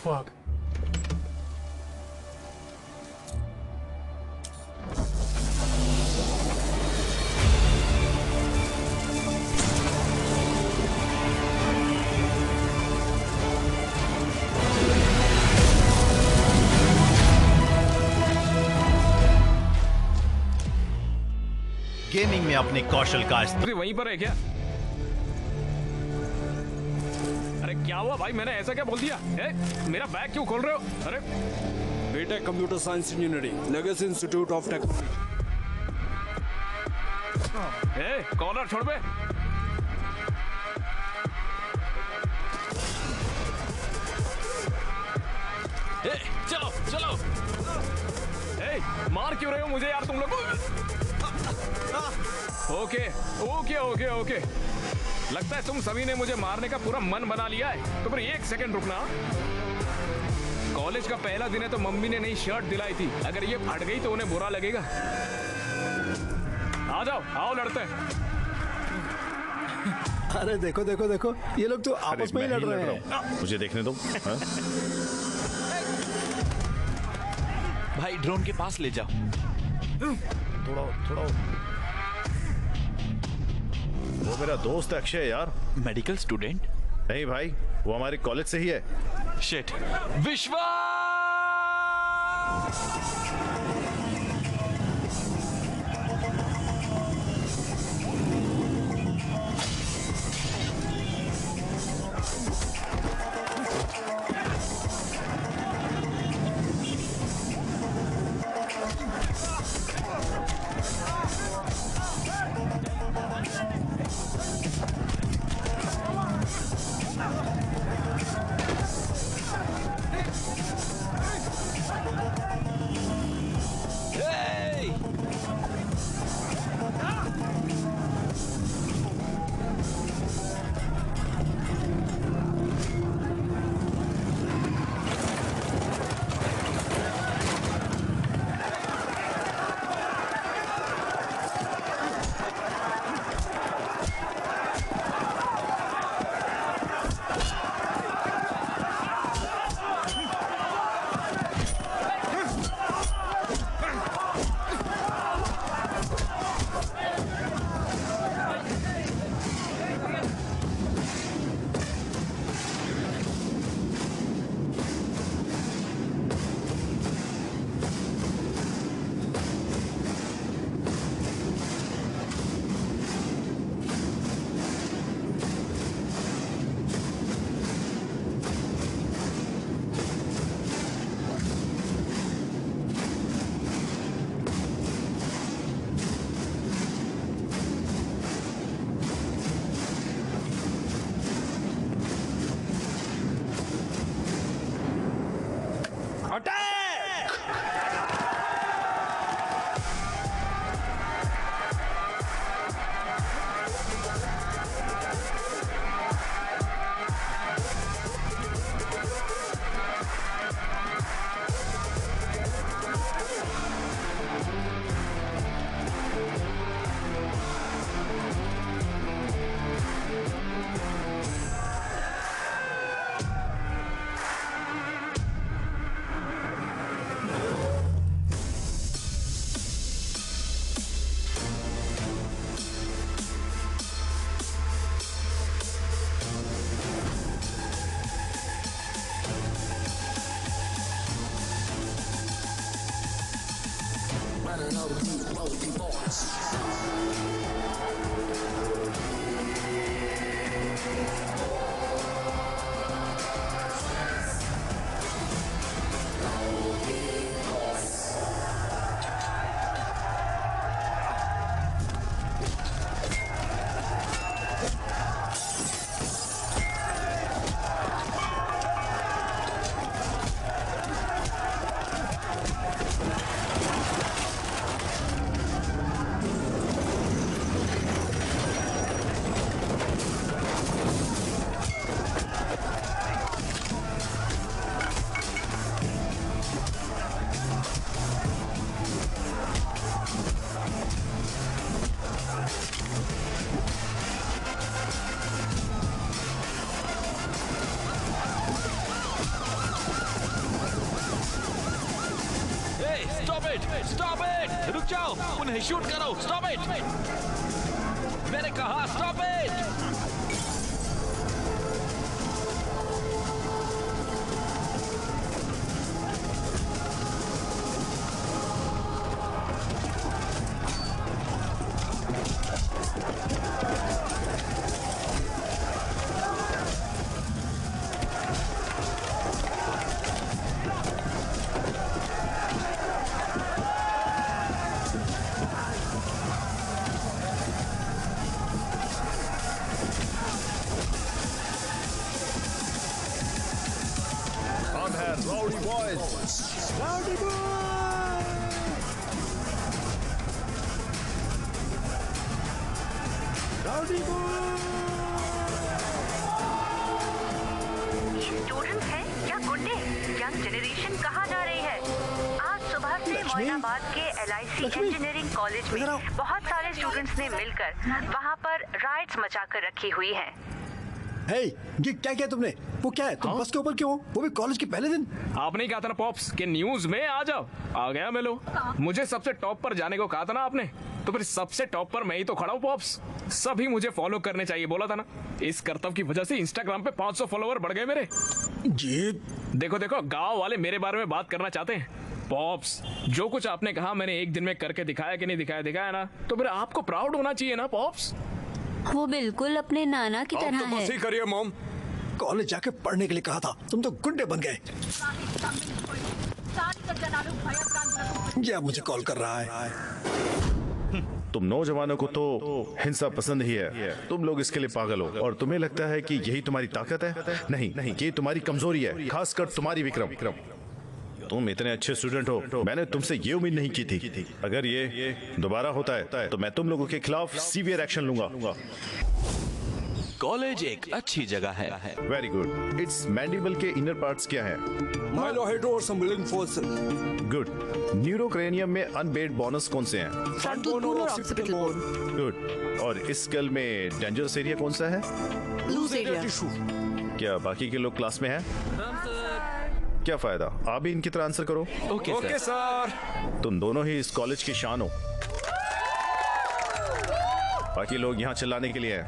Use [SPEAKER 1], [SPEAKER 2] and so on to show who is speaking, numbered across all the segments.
[SPEAKER 1] fuck?
[SPEAKER 2] Gaming में अपने कौशल का
[SPEAKER 3] वहीं पर है क्या? अरे क्या हुआ भाई, मैंने ऐसा क्या बोल दिया? मेरा बैग क्यों खोल रहे हो? अरे
[SPEAKER 4] बेटा, computer science engineering, legacy institute of technology.
[SPEAKER 3] Collar छोड़ बे। चलो चलो। मार क्यों रहे हो मुझे यार तुम लोग? ओके ओके ओके ओके, लगता है तुम सभी ने मुझे मारने का पूरा मन बना लिया है। तो फिर एक सेकंड रुकना। कॉलेज का पहला दिन है तो मम्मी ने नई शर्ट दिलाई थी, अगर ये फट गई तो उन्हें बुरा लगेगा। आ जाओ, आओ लड़ते हैं।
[SPEAKER 5] अरे देखो देखो देखो, ये लोग तो आपस में ही लड़ रहे हैं।
[SPEAKER 2] मुझे देखने दो।
[SPEAKER 6] भाई ड्रोन के पास ले जाओ।
[SPEAKER 2] थोड़ा थोड़ा। वो मेरा दोस्त है अक्षय यार।
[SPEAKER 6] Medical student?
[SPEAKER 2] नहीं भाई, वो हमारे कॉलेज से ही है।
[SPEAKER 6] शिट। विश्वा! रुको, उन्हें शूट करो, स्टॉप इट। मैंने कहा stop it.
[SPEAKER 2] Rowdy boys.
[SPEAKER 5] Rowdy boy! Rowdy boy!
[SPEAKER 1] Student है या गुंडे? यंग जनरेशन कहाँ जा रही है? आज सुबह से मोइनाबाद के LIC इंजीनियरिंग कॉलेज में बहुत सारे स्टूडेंट्स ने मिलकर वहाँ पर राइट्स मचा कर रखी हुई है।
[SPEAKER 5] हे, ये क्या किया तुमने? वो क्या है? तुम बस के ऊपर क्यों हो? वो भी कॉलेज के पहले दिन?
[SPEAKER 3] आपने कहा था ना पॉप्स कि न्यूज में आ जाओ, आ गया मैं लो। मुझे सबसे टॉप पर जाने को कहा था ना आपने, तो फिर सबसे टॉप पर मैं ही तो खड़ा हूँ पॉप्स। सभी मुझे फॉलो करने चाहिए बोला था ना। इस कर्तव्य की वजह से इंस्टाग्राम पे 500 फॉलोवर बढ़ गए मेरे।
[SPEAKER 5] जी
[SPEAKER 3] देखो देखो, गांव वाले मेरे बारे में बात करना चाहते हैं। पॉप्स, जो कुछ आपने कहा मैंने एक दिन में करके दिखाया कि नहीं दिखाया ना, तो फिर आपको प्राउड होना चाहिए ना पॉप्स।
[SPEAKER 7] वो बिल्कुल अपने नाना की तरह
[SPEAKER 4] तो बस
[SPEAKER 7] है।
[SPEAKER 4] ही करिए मॉम।
[SPEAKER 5] कॉलेज जाके पढ़ने के लिए कहा था, तुम तो गुंडे बन गए। ये अब मुझे कॉल कर रहा है।
[SPEAKER 2] तुम नौजवानों को तो हिंसा पसंद ही है। तुम लोग इसके लिए पागल हो और तुम्हें लगता है कि यही तुम्हारी ताकत है। नहीं नहीं, ये तुम्हारी कमजोरी है, खासकर तुम्हारी विक्रम। तुम इतने अच्छे स्टूडेंट हो, मैंने तुमसे ये उम्मीद नहीं की थी। अगर ये दोबारा होता है तो मैं तुम लोगों के खिलाफ सीवियर एक्शन लूंगा।
[SPEAKER 6] कॉलेज एक अच्छी जगह है।
[SPEAKER 2] Very good. इट्स मैंडिबल के इनर पार्ट्स क्या है?
[SPEAKER 4] माइलोहाइड्रो और संबलिंग फोर्स।
[SPEAKER 2] गुड। न्यूरोक्रेनियम में अनबेड बोनस कौन से हैं?
[SPEAKER 7] फ्रंट बोन और ऑक्सीपिटल बोन।
[SPEAKER 2] गुड। और इस स्कल में डेंजरस एरिया कौन सा है?
[SPEAKER 7] Loose area.
[SPEAKER 2] क्या बाकी के लोग क्लास में हैं? क्या फायदा, आप भी इनकी तरह आंसर करो।
[SPEAKER 6] Okay
[SPEAKER 4] sir.
[SPEAKER 2] तुम दोनों ही इस कॉलेज की शान हो। बाकी लोग यहाँ चिल्लाने के लिए हैं।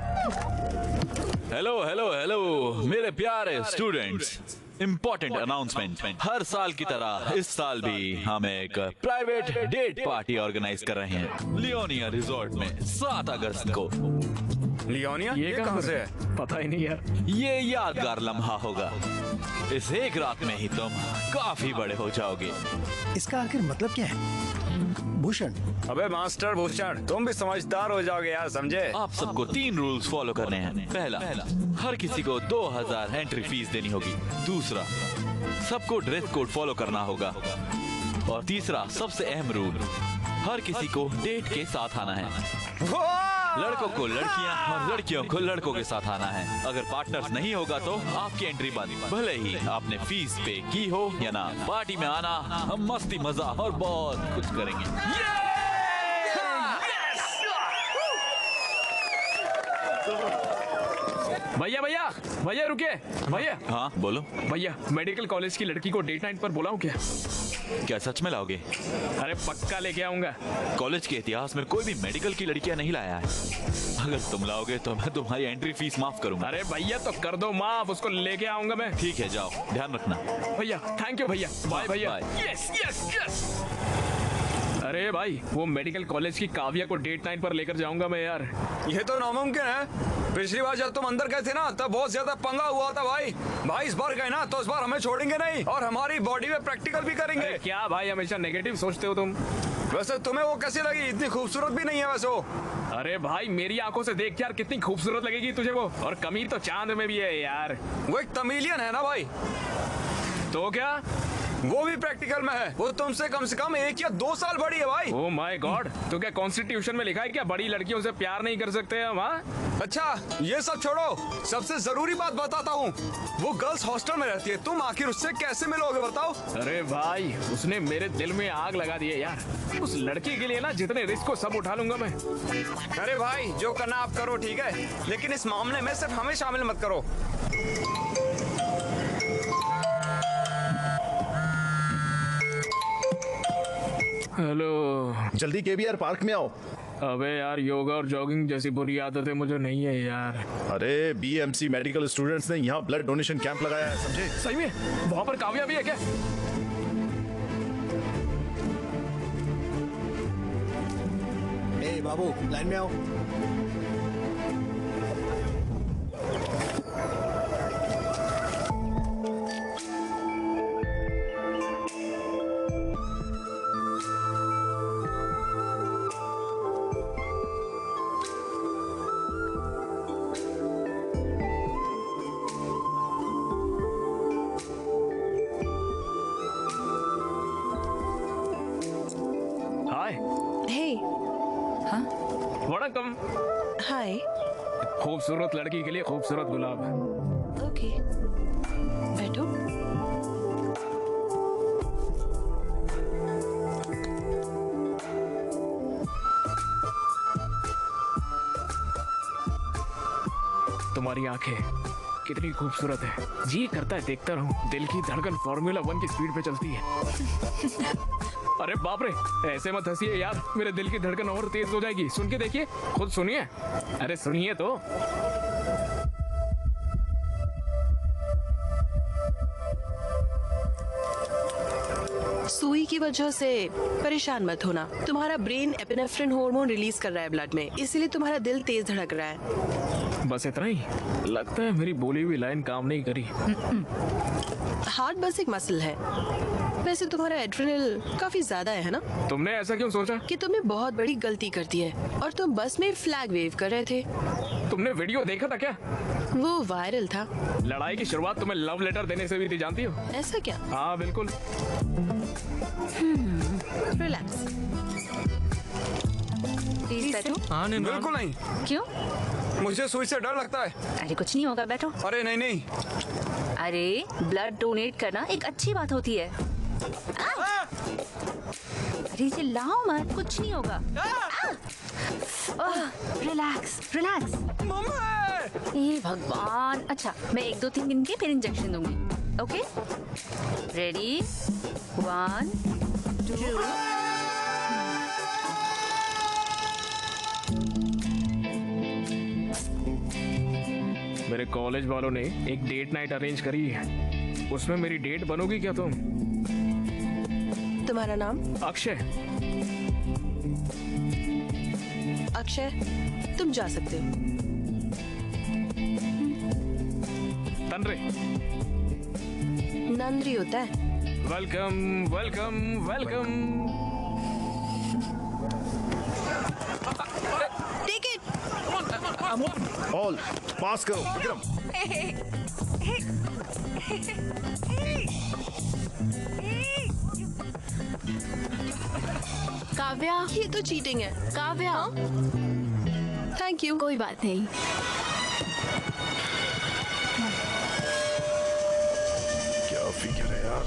[SPEAKER 6] हेलो हेलो हेलो मेरे प्यारे स्टूडेंट्स, इम्पोर्टेंट अनाउंसमेंट। हर साल की तरह इस साल भी हम एक प्राइवेट डेट पार्टी ऑर्गेनाइज कर रहे हैं लियोनिया रिजॉर्ट में 7 अगस्त को।
[SPEAKER 3] लियोनिया ये कहाँ से है? पता ही नहीं यार।
[SPEAKER 6] ये यादगार लम्हा होगा। इस एक रात में ही तुम काफी बड़े हो जाओगे।
[SPEAKER 5] इसका आखिर मतलब क्या है? भूषण,
[SPEAKER 8] अबे मास्टर भूषण, तुम भी समझदार हो जाओगे यार, समझे?
[SPEAKER 6] आप सबको 3 रूल्स फॉलो करने हैं। पहला, हर किसी को 2000 एंट्री फीस देनी होगी। दूसरा, सबको ड्रेस कोड फॉलो करना होगा। और तीसरा, सबसे अहम रूल, हर किसी को डेट के साथ आना है। लड़कों को लड़कियां और लड़कियों को लड़कों के साथ आना है। अगर पार्टनर्स नहीं होगा तो आपकी एंट्री बंद, भले ही आपने फीस पे की हो या ना। पार्टी में आना, हम मस्ती मजा और बहुत कुछ करेंगे।
[SPEAKER 3] भैया भैया भैया रुके भैया।
[SPEAKER 6] हाँ बोलो।
[SPEAKER 3] भैया, मेडिकल कॉलेज की लड़की को डेट नाइट पर बुलाऊं क्या?
[SPEAKER 6] क्या सच में लाओगे?
[SPEAKER 3] अरे पक्का लेके आऊंगा।
[SPEAKER 6] कॉलेज के इतिहास में कोई भी मेडिकल की लड़कियां नहीं लाया है। अगर तुम लाओगे तो मैं तुम्हारी एंट्री फीस माफ करूंगा।
[SPEAKER 3] अरे भैया तो कर दो माफ, उसको लेके आऊंगा मैं।
[SPEAKER 6] ठीक है, जाओ, ध्यान रखना।
[SPEAKER 3] भैया थैंक यू भैया। बाय भैया। Yes yes yes. अरे भाई, वो मेडिकल कॉलेज की काव्या को डेट नाइट पर लेकर जाऊंगा मैं यार।
[SPEAKER 8] ये तो नामुमकिन है। पिछली बार जब तुम अंदर गए थे ना, तब बहुत ज्यादा पंगा हुआ था भाई। इस बार गए ना तो इस बार हमें छोड़ेंगे नहीं और हमारी बॉडी में प्रैक्टिकल भी करेंगे।
[SPEAKER 3] अरे क्या भाई, हमेशा नेगेटिव सोचते हो तुम।
[SPEAKER 8] वैसे तुम्हें वो कैसी लगी? इतनी खूबसूरत भी नहीं है वैसे वो।
[SPEAKER 3] अरे भाई, मेरी आंखों से देख यार, कितनी खूबसूरत लगेगी तुझे वो। और कमीर तो चांद में भी है यार।
[SPEAKER 8] वो एक तमिलियन है ना भाई।
[SPEAKER 3] तो क्या?
[SPEAKER 8] वो भी प्रैक्टिकल में है। वो तुमसे कम से कम 1 या 2 साल बड़ी है भाई।
[SPEAKER 3] ओह माय गॉड, तो क्या कॉन्स्टिट्यूशन में लिखा है क्या बड़ी लड़कियों से प्यार नहीं कर सकते हम? हाँ,
[SPEAKER 8] अच्छा ये सब छोड़ो, सबसे जरूरी बात बताता हूँ। वो गर्ल्स हॉस्टल में रहती है, तुम आखिर उससे कैसे मिलोगे बताओ?
[SPEAKER 3] अरे भाई, उसने मेरे दिल में आग लगा दी है यार। उस लड़की के लिए ना जितने रिस्क हो सब उठा लूंगा मैं।
[SPEAKER 8] अरे भाई, जो करना आप करो, ठीक है, लेकिन इस मामले में सिर्फ हमें शामिल मत करो।
[SPEAKER 3] हेलो।
[SPEAKER 2] जल्दी केबीआर पार्क में आओ।
[SPEAKER 3] अबे यार, योगा और जॉगिंग जैसी बुरी आदतें मुझे नहीं है यार।
[SPEAKER 2] अरे बीएमसी मेडिकल स्टूडेंट्स ने यहाँ ब्लड डोनेशन कैंप लगाया है, समझे?
[SPEAKER 3] सही में वहाँ पर काव्या भी है क्या?
[SPEAKER 5] ए बाबू, लाइन में आओ।
[SPEAKER 3] हाय।
[SPEAKER 9] हे,
[SPEAKER 3] वणकम।
[SPEAKER 9] हाय।
[SPEAKER 3] खूबसूरत लड़की के लिए खूबसूरत गुलाब है।
[SPEAKER 9] ओके, बैठो।
[SPEAKER 3] तुम्हारी आंखें कितनी खूबसूरत है, जी करता है देखता रहूं। दिल की धड़कन फार्मूला 1 की स्पीड पे चलती है। अरे बाप रे, ऐसे मत हंसिए यार, मेरे दिल की धड़कन और तेज हो जाएगी। सुन के देखिए, खुद सुनिए। अरे सुनिए तो।
[SPEAKER 9] सुई की वजह से परेशान मत होना। तुम्हारा ब्रेन एपिनेफ्रिन हार्मोन रिलीज कर रहा है ब्लड में, इसीलिए तुम्हारा दिल तेज धड़क रहा है।
[SPEAKER 3] बस इतना ही? लगता है मेरी बोली हुई लाइन काम नहीं करी।
[SPEAKER 9] हार्ट बस एक मसल है। वैसे तुम्हारा एड्रेनल काफी ज्यादा है ना?
[SPEAKER 3] तुमने ऐसा क्यों सोचा?
[SPEAKER 9] कि तुमने बहुत बड़ी गलती कर दी है और तुम बस में फ्लैग वेव कर रहे थे।
[SPEAKER 3] तुमने वीडियो देखा था क्या?
[SPEAKER 9] वो वायरल था।
[SPEAKER 3] लड़ाई की शुरुआत तुम्हें लव लेटर देने से भी थी, जानती हो?
[SPEAKER 9] ऐसा क्या?
[SPEAKER 3] हाँ बिल्कुल।
[SPEAKER 9] रिलैक्स।
[SPEAKER 7] प्लीज बैठो।
[SPEAKER 3] हाँ नहीं,
[SPEAKER 8] बिल्कुल नहीं,
[SPEAKER 7] क्यों?
[SPEAKER 8] मुझे सुई से डर लगता है।
[SPEAKER 7] अरे कुछ नहीं होगा, बैठो।
[SPEAKER 8] अरे नहीं नहीं,
[SPEAKER 7] अरे ब्लड डोनेट करना एक अच्छी बात होती है। अरे चिल्लाओ मत, कुछ नहीं होगा। Relax relax. हे भगवान। अच्छा, मैं 1 2 3 दिन के फिर इंजेक्शन दूंगी। Okay, ready? 1 2।
[SPEAKER 3] मेरे कॉलेज वालों ने एक डेट नाइट अरेंज करी है। उसमें मेरी डेट बनोगी क्या तुम?
[SPEAKER 9] तुम्हारा नाम?
[SPEAKER 3] अक्षय।
[SPEAKER 9] अक्षय, तुम जा सकते हो।
[SPEAKER 3] तनरे।
[SPEAKER 9] नंद्री होता है।
[SPEAKER 3] Welcome welcome welcome.
[SPEAKER 9] Take it.
[SPEAKER 2] All pass करो विक्रम।
[SPEAKER 7] काव्या,
[SPEAKER 9] ये तो चीटिंग है।
[SPEAKER 7] काव्या।
[SPEAKER 9] Thank you.
[SPEAKER 7] कोई बात नहीं।
[SPEAKER 2] क्या फिक्र है यार।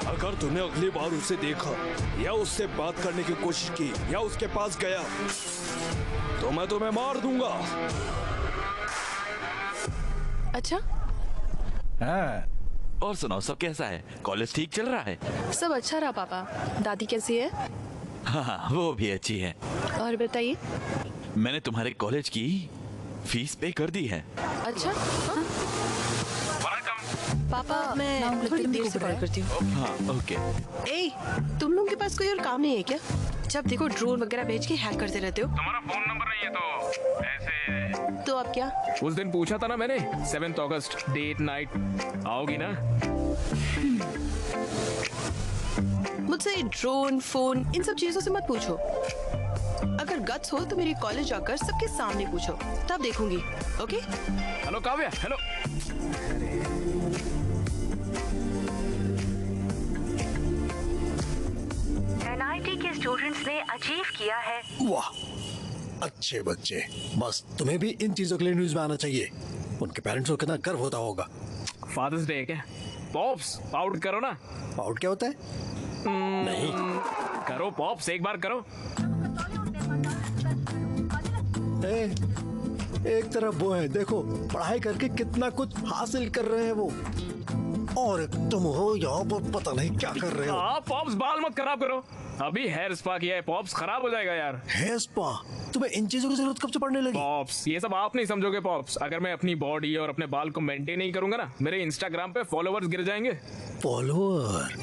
[SPEAKER 4] अगर तूने अगली बार उसे देखा या उससे बात करने की कोशिश की या उसके पास गया तो मैं तुम्हें मार दूंगा।
[SPEAKER 9] अच्छा,
[SPEAKER 6] और सुनाओ, सब कैसा है? कॉलेज ठीक चल रहा है?
[SPEAKER 9] सब अच्छा रहा पापा। दादी कैसी है?
[SPEAKER 6] हाँ, वो भी अच्छी है।
[SPEAKER 9] और बताइए।
[SPEAKER 6] मैंने तुम्हारे कॉलेज की फीस पे कर दी है।
[SPEAKER 9] अच्छा, हाँ? पापा, मैं थोड़ी देर से कॉल करती हूँ।
[SPEAKER 6] हाँ ओके।
[SPEAKER 9] ए, तुम लोगों के पास कोई और काम नहीं है क्या? जब देखो ड्रोन वगैरह भेज के हैक करते रहते हो।
[SPEAKER 3] तुम्हारा फोन नंबर नहीं है तो ऐसे।
[SPEAKER 9] तो अब क्या?
[SPEAKER 3] उस दिन पूछा था ना मैंने, 7 अगस्त डेट नाइट, आओगी ना?
[SPEAKER 9] मुझसे ड्रोन, फोन, इन सब चीजों से मत पूछो। अगर गट्स हो तो मेरे कॉलेज जाकर सबके सामने पूछो, तब देखूंगी। Okay?
[SPEAKER 3] Hello Kavya. Hello.
[SPEAKER 1] NIT के स्टूडेंट्स ने अचीव किया है।
[SPEAKER 5] वाह, अच्छे बच्चे। बस तुम्हें भी इन चीजों के लिए न्यूज में आना चाहिए। उनके पेरेंट्स को कितना गर्व होता होगा।
[SPEAKER 3] फादर्स डे है क्या? पॉप्स पाउट करो ना।
[SPEAKER 5] पाउट क्या होता है? नहीं।
[SPEAKER 3] करो पॉप्स, एक बार करो।
[SPEAKER 5] एक तरफ वो है, देखो पढ़ाई करके कितना कुछ हासिल कर रहे हैं वो। और एक तुम हो यहाँ पर पता नहीं क्या कर रहे हो।
[SPEAKER 3] आप पॉप्स बाल मत खराब करो, अभी हेयर स्पा किया है, पॉप्स खराब हो जाएगा यार।
[SPEAKER 5] Hair spa? तुम्हें इन चीजों की जरूरत कब से पड़ने लगी?
[SPEAKER 3] पॉप्स ये सब आप नहीं समझोगे पॉप्स। अगर मैं अपनी बॉडी और अपने बाल को मेंटेन नहीं करूंगा ना, मेरे इंस्टाग्राम पे फॉलोवर्स गिर जाएंगे।
[SPEAKER 5] फॉलोअर?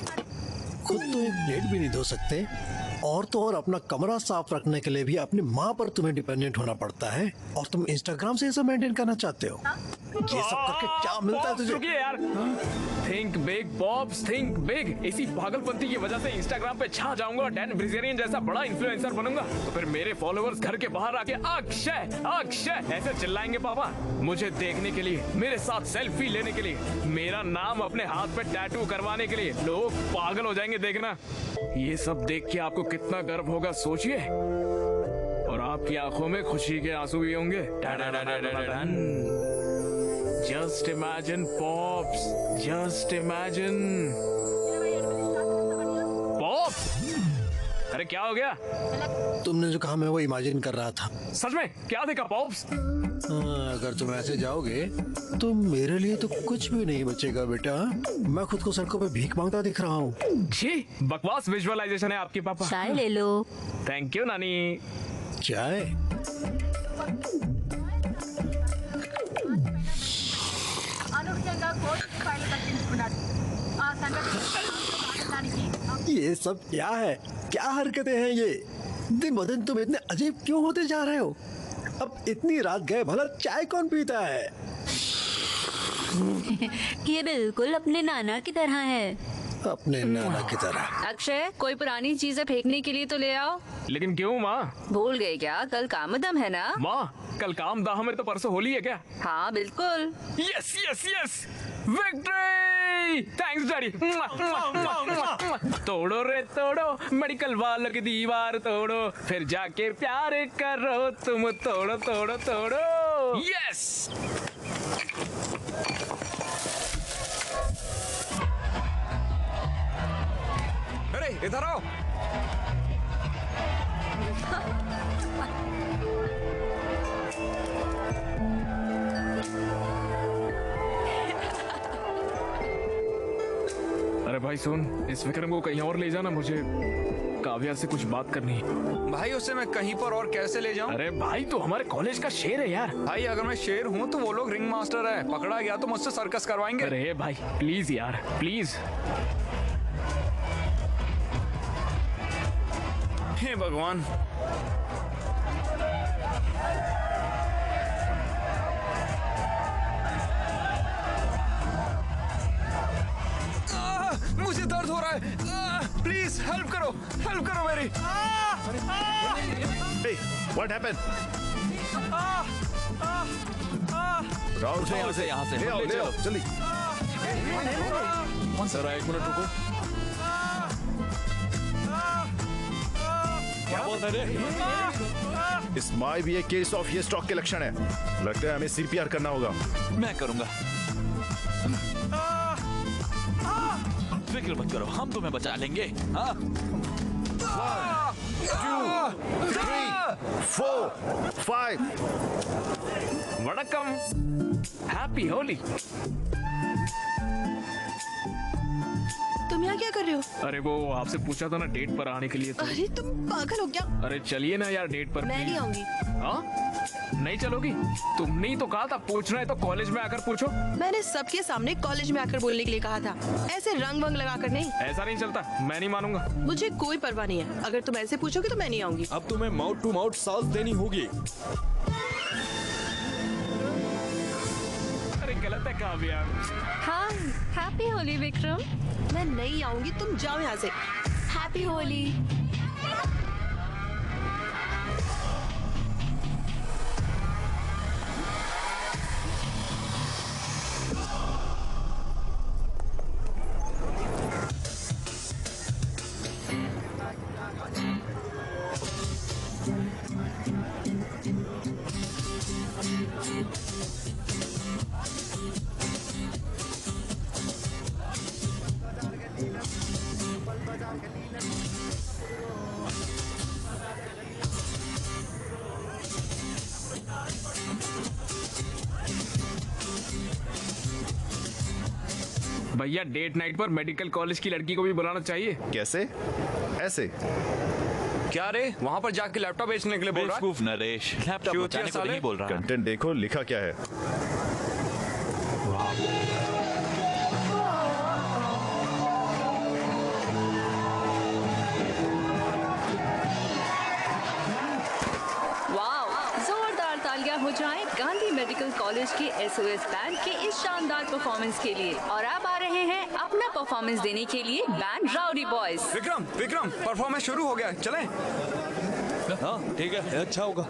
[SPEAKER 5] खुद तो एक प्लेट भी नहीं धो सकते, और तो और अपना कमरा साफ रखने के लिए भी अपनी माँ पर तुम्हें डिपेंडेंट होना पड़ता है, और तुम इंस्टाग्राम से इसे मेंटेन करना चाहते हो। ये सब करके क्या मिलता है तुझे?
[SPEAKER 3] रुकिए यार, think big pops, think big. इसी पागलपंती की वजह से इंस्टाग्राम पे छा जाऊंगा और डैन ब्रिजेरियन जैसा बड़ा इन्फ्लुएंसर बनूंगा, तो फिर मेरे फॉलोअर्स घर के बाहर आके अक्षय अक्षय ऐसे चिल्लाएंगे पापा, मुझे देखने के लिए, मेरे साथ सेल्फी लेने के लिए, मेरा नाम अपने हाथ पे टैटू करवाने के लिए। लोग पागल हो जाएंगे देखना। ये सब देख के आपको कितना गर्व होगा सोचिए, और आपकी आंखों में खुशी के आंसू भी होंगे। Just imagine pops, just imagine pops. अरे क्या हो गया?
[SPEAKER 5] तुमने जो कहा मैं वो इमेजिन कर रहा था।
[SPEAKER 3] सच में क्या देखा पॉप्स?
[SPEAKER 5] अगर तुम ऐसे जाओगे तो मेरे लिए तो कुछ भी नहीं बचेगा बेटा। मैं खुद को सड़कों पे भीख मांगता दिख रहा हूँ।
[SPEAKER 3] छी, बकवास विजुअलाइजेशन है आपकी पापा।
[SPEAKER 7] चाय ले लो।
[SPEAKER 3] थैंक यू नानी।
[SPEAKER 5] चाय? ये सब क्या है? क्या हरकतें हैं ये? दिन ब दिन तुम इतने अजीब क्यों होते जा रहे हो? अब इतनी रात गए भला चाय कौन पीता है?
[SPEAKER 7] ये बिल्कुल अपने नाना की तरह है।
[SPEAKER 5] अपने नाना की तरह?
[SPEAKER 7] अक्षय, कोई पुरानी चीजें फेंकने के लिए तो ले आओ।
[SPEAKER 3] लेकिन क्यों माँ?
[SPEAKER 7] भूल गए क्या? कल कामदम है ना?
[SPEAKER 3] माँ कल कामदाह में तो परसों होली है क्या?
[SPEAKER 7] हाँ बिल्कुल।
[SPEAKER 3] Yes yes yes, victory! Thanks daddy. तोड़ो रे तोड़ो, मेडिकल वालों की दीवार तोड़ो, फिर जाके प्यार करो तुम, तोड़ो तोड़ो तोड़ो। यस।
[SPEAKER 8] अरे इधर आओ।
[SPEAKER 3] अरे भाई सुन, इस विक्रम को कहीं और ले जाना, मुझे काव्या से कुछ बात करनी है।
[SPEAKER 8] भाई उसे मैं कहीं पर और कैसे ले जाऊं?
[SPEAKER 3] अरे भाई तो हमारे कॉलेज का शेर है यार।
[SPEAKER 8] भाई अगर मैं शेर हूँ तो वो लोग रिंग मास्टर है, पकड़ा गया तो मुझसे सर्कस करवाएंगे।
[SPEAKER 3] अरे भाई प्लीज यार, प्लीज।
[SPEAKER 8] हे भगवान। मुझे दर्द हो रहा है, प्लीज हेल्प करो मेरी।
[SPEAKER 2] Hey, what happened? राहुल
[SPEAKER 6] उठो यहाँ से
[SPEAKER 2] ले आओ जल्दी।
[SPEAKER 3] सर एक मिनट रुको। क्या बोल रहे रे?
[SPEAKER 2] इस माई भी एक केस ऑफ ये स्टॉक के लक्षण है। लगता है हमें सीपीआर करना होगा।
[SPEAKER 6] मैं करूंगा। फिक्र मत करो, हम तुम्हें बचा लेंगे। हाँ?
[SPEAKER 2] 1, 2, 3, 4, 5।
[SPEAKER 3] वणक्कम, हैप्पी होली।
[SPEAKER 9] तुम यहाँ क्या कर रहे हो?
[SPEAKER 3] अरे वो आपसे पूछा था ना डेट पर आने के लिए तो।
[SPEAKER 9] अरे तुम पागल हो क्या?
[SPEAKER 3] अरे चलिए ना यार डेट पर।
[SPEAKER 9] मैं नहीं आऊंगी।
[SPEAKER 3] हाँ? नहीं चलोगी? तुमने ही तो कहा था पूछना है तो कॉलेज में आकर पूछो।
[SPEAKER 9] मैंने सबके सामने कॉलेज में आकर बोलने के लिए कहा था, ऐसे रंग वंग लगा कर नहीं।
[SPEAKER 3] ऐसा नहीं चलता, मैं नहीं मानूंगा।
[SPEAKER 9] मुझे कोई परवाह नहीं है, अगर तुम ऐसे पूछोगे तो मैं नहीं आऊंगी।
[SPEAKER 4] अब तुम्हें माउथ टू माउथ साथ देनी होगी।
[SPEAKER 3] अरे गलत है काव्या।
[SPEAKER 7] हाँ, हैप्पी होली विक्रम।
[SPEAKER 9] मैं नहीं आऊंगी, तुम जाओ यहाँ से।
[SPEAKER 7] हैप्पी होली।
[SPEAKER 3] भैया डेट नाइट पर मेडिकल कॉलेज की लड़की को भी बुलाना चाहिए।
[SPEAKER 2] कैसे? ऐसे?
[SPEAKER 8] क्या रे, वहाँ पर जाके लैपटॉप बेचने के लिए बोल रहा है?
[SPEAKER 6] बेवकूफ नरेश, लैपटॉप बचाने को नहीं बोल रहा।
[SPEAKER 2] कंटेंट देखो, लिखा क्या है।
[SPEAKER 7] जोरदार तालियां हो जाएं गांधी मेडिकल कॉलेज के SOS बैंड के इस शानदार परफॉर्मेंस के लिए। और अब आ रहे हैं अपना परफॉर्मेंस देने के लिए band rowdy boys.
[SPEAKER 8] Vikram performance शुरू हो गया है, चलें?
[SPEAKER 4] हाँ ठीक है, अच्छा होगा।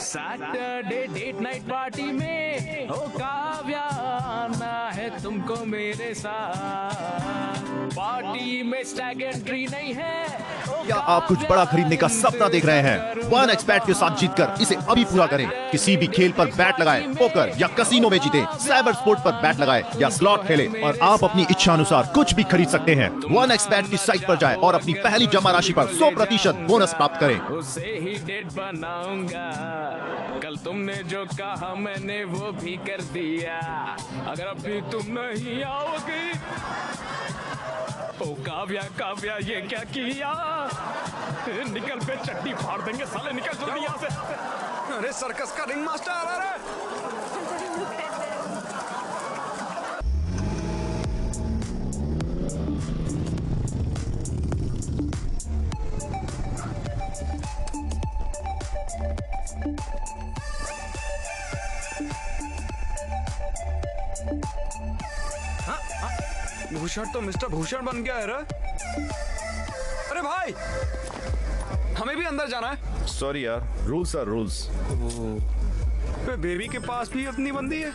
[SPEAKER 3] सैटरडे डेट नाइट पार्टी में हो काव्या आना है तुमको मेरे साथ। पार्टी में स्टैग एंट्री नहीं है।
[SPEAKER 10] क्या आप कुछ बड़ा खरीदने का सपना देख रहे हैं? 1xBet के साथ जीतकर इसे अभी पूरा करें। किसी भी खेल पर बैट लगाएं, पोकर या कसिनो में जीतें, साइबर स्पोर्ट पर बैट लगाएं या स्लॉट खेलें और आप अपनी इच्छा अनुसार कुछ भी खरीद सकते हैं। 1xBet की साइट पर जाएं और अपनी पहली जमा राशि पर 100% बोनस प्राप्त करें।
[SPEAKER 3] उसे ही डेट बनाऊंगा। कल तुमने जो कहा मैंने वो भी कर दिया। अगर अभी तुम नहीं आओगी। ओ काव्या ये क्या किया? निकल पे चट्टी फाड़ देंगे साले, निकल जल्दी यहाँ से।
[SPEAKER 8] अरे सर्कस का रिंग मास्टर आ रहा है। भूषण तो मिस्टर भूषण बन गया है रे। अरे भाई, हमें भी अंदर जाना है।
[SPEAKER 2] सॉरी यार, रूल्स आर रूल्स।
[SPEAKER 8] बेबी के पास भी अपनी बंदी है।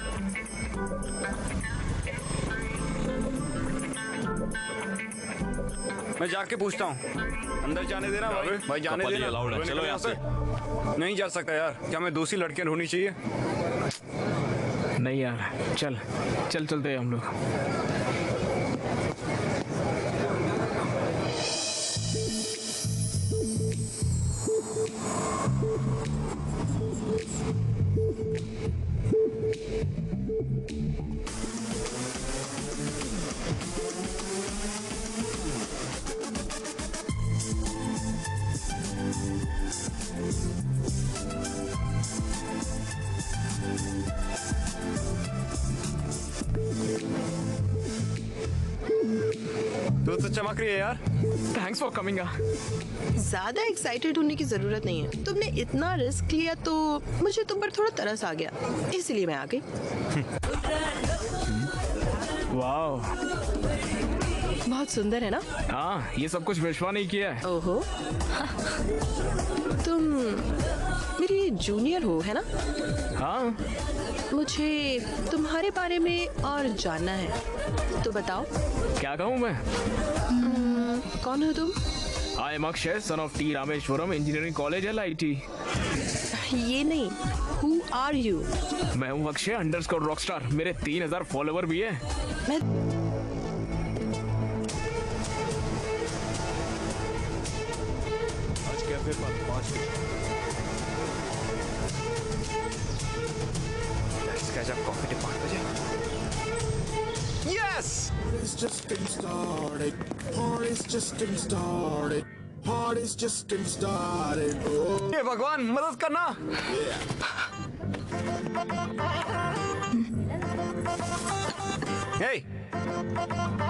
[SPEAKER 8] मैं जाके पूछता हूँ। अंदर जाने देना भाई जाने देना।
[SPEAKER 6] चलो यहाँ से।
[SPEAKER 8] नहीं जा सकता यार, क्या मैं दूसरी लड़कियां ढूंढनी चाहिए?
[SPEAKER 3] नहीं यार, चलते हैं हम लोग।
[SPEAKER 8] तो चमक रही है यार।
[SPEAKER 3] Thanks for coming.
[SPEAKER 9] ज्यादा एक्साइटेड होने की जरूरत नहीं है। तुमने इतना रिस्क लिया तो मुझे तुम पर थोड़ा तरस आ गया, इसलिए मैं आ गई।
[SPEAKER 3] वाह,
[SPEAKER 9] बहुत सुंदर है ना?
[SPEAKER 3] हाँ, ये सब कुछ विश्वा नहीं किया है।
[SPEAKER 9] ओहो, तुम मेरी जूनियर हो है ना?
[SPEAKER 3] हाँ,
[SPEAKER 9] मुझे तुम्हारे बारे में और जानना है, तो बताओ।
[SPEAKER 3] क्या कहूँ मैं?
[SPEAKER 9] कौन हो तुम?
[SPEAKER 3] I am Akshay, son of T Rameswaram engineering college LIT।
[SPEAKER 9] ये नहीं, हु आर यू?
[SPEAKER 3] मैं हूँ अक्षय _ रॉकस्टार। मेरे 3000 फॉलोवर भी है।
[SPEAKER 9] मैं
[SPEAKER 4] आज कैफे पर 5 बजे।
[SPEAKER 8] Let's catch up coffee at 5 बजे। Yes!
[SPEAKER 11] Party's just getting started. Party's just getting started. Party's just getting started. Oh.
[SPEAKER 8] ये भगवान मदद करना। Hey,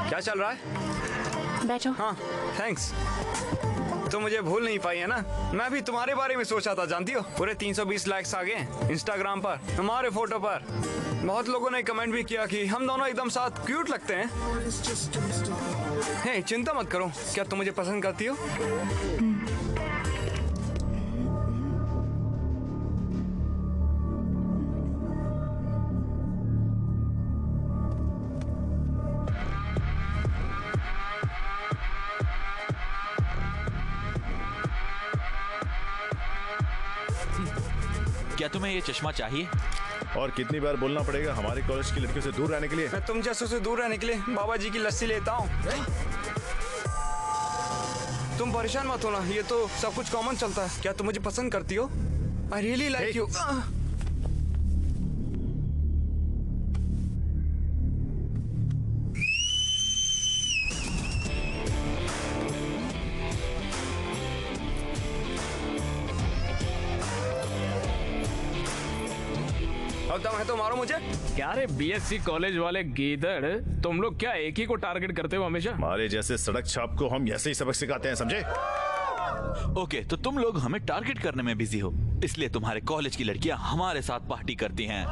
[SPEAKER 8] क्या चल रहा है?
[SPEAKER 7] बैठो।
[SPEAKER 8] हाँ, थैंक्स। तो मुझे भूल नहीं पाई है ना? मैं भी तुम्हारे बारे में सोचा था, जानती हो? पूरे 320 लाइक्स आ गए इंस्टाग्राम पर तुम्हारे फोटो पर। बहुत लोगों ने कमेंट भी किया कि हम दोनों एकदम साथ क्यूट लगते हैं। हे, चिंता मत करो। क्या तुम मुझे पसंद करती हो?
[SPEAKER 6] क्या तुम्हें ये चश्मा चाहिए?
[SPEAKER 2] और कितनी बार बोलना पड़ेगा हमारे कॉलेज की लड़कियों से दूर रहने के लिए?
[SPEAKER 8] मैं तुम जैसों से दूर रहने के लिए बाबा जी की लस्सी लेता हूँ। तुम परेशान मत होना, ये तो सब कुछ कॉमन चलता है। क्या तुम मुझे पसंद करती हो? I really like you. अब दम है तो मारो मुझे।
[SPEAKER 3] क्या रे बीएससी कॉलेज वाले गीदड़, तुम लोग क्या एक ही को टारगेट करते हो हमेशा?
[SPEAKER 2] हमारे जैसे सड़क छाप को हम ऐसे ही सबक सिखाते हैं, समझे?
[SPEAKER 6] ओके, तो तुम लोग हमें टारगेट करने में बिजी हो, इसलिए तुम्हारे कॉलेज की लड़कियां हमारे साथ पार्टी करती हैं।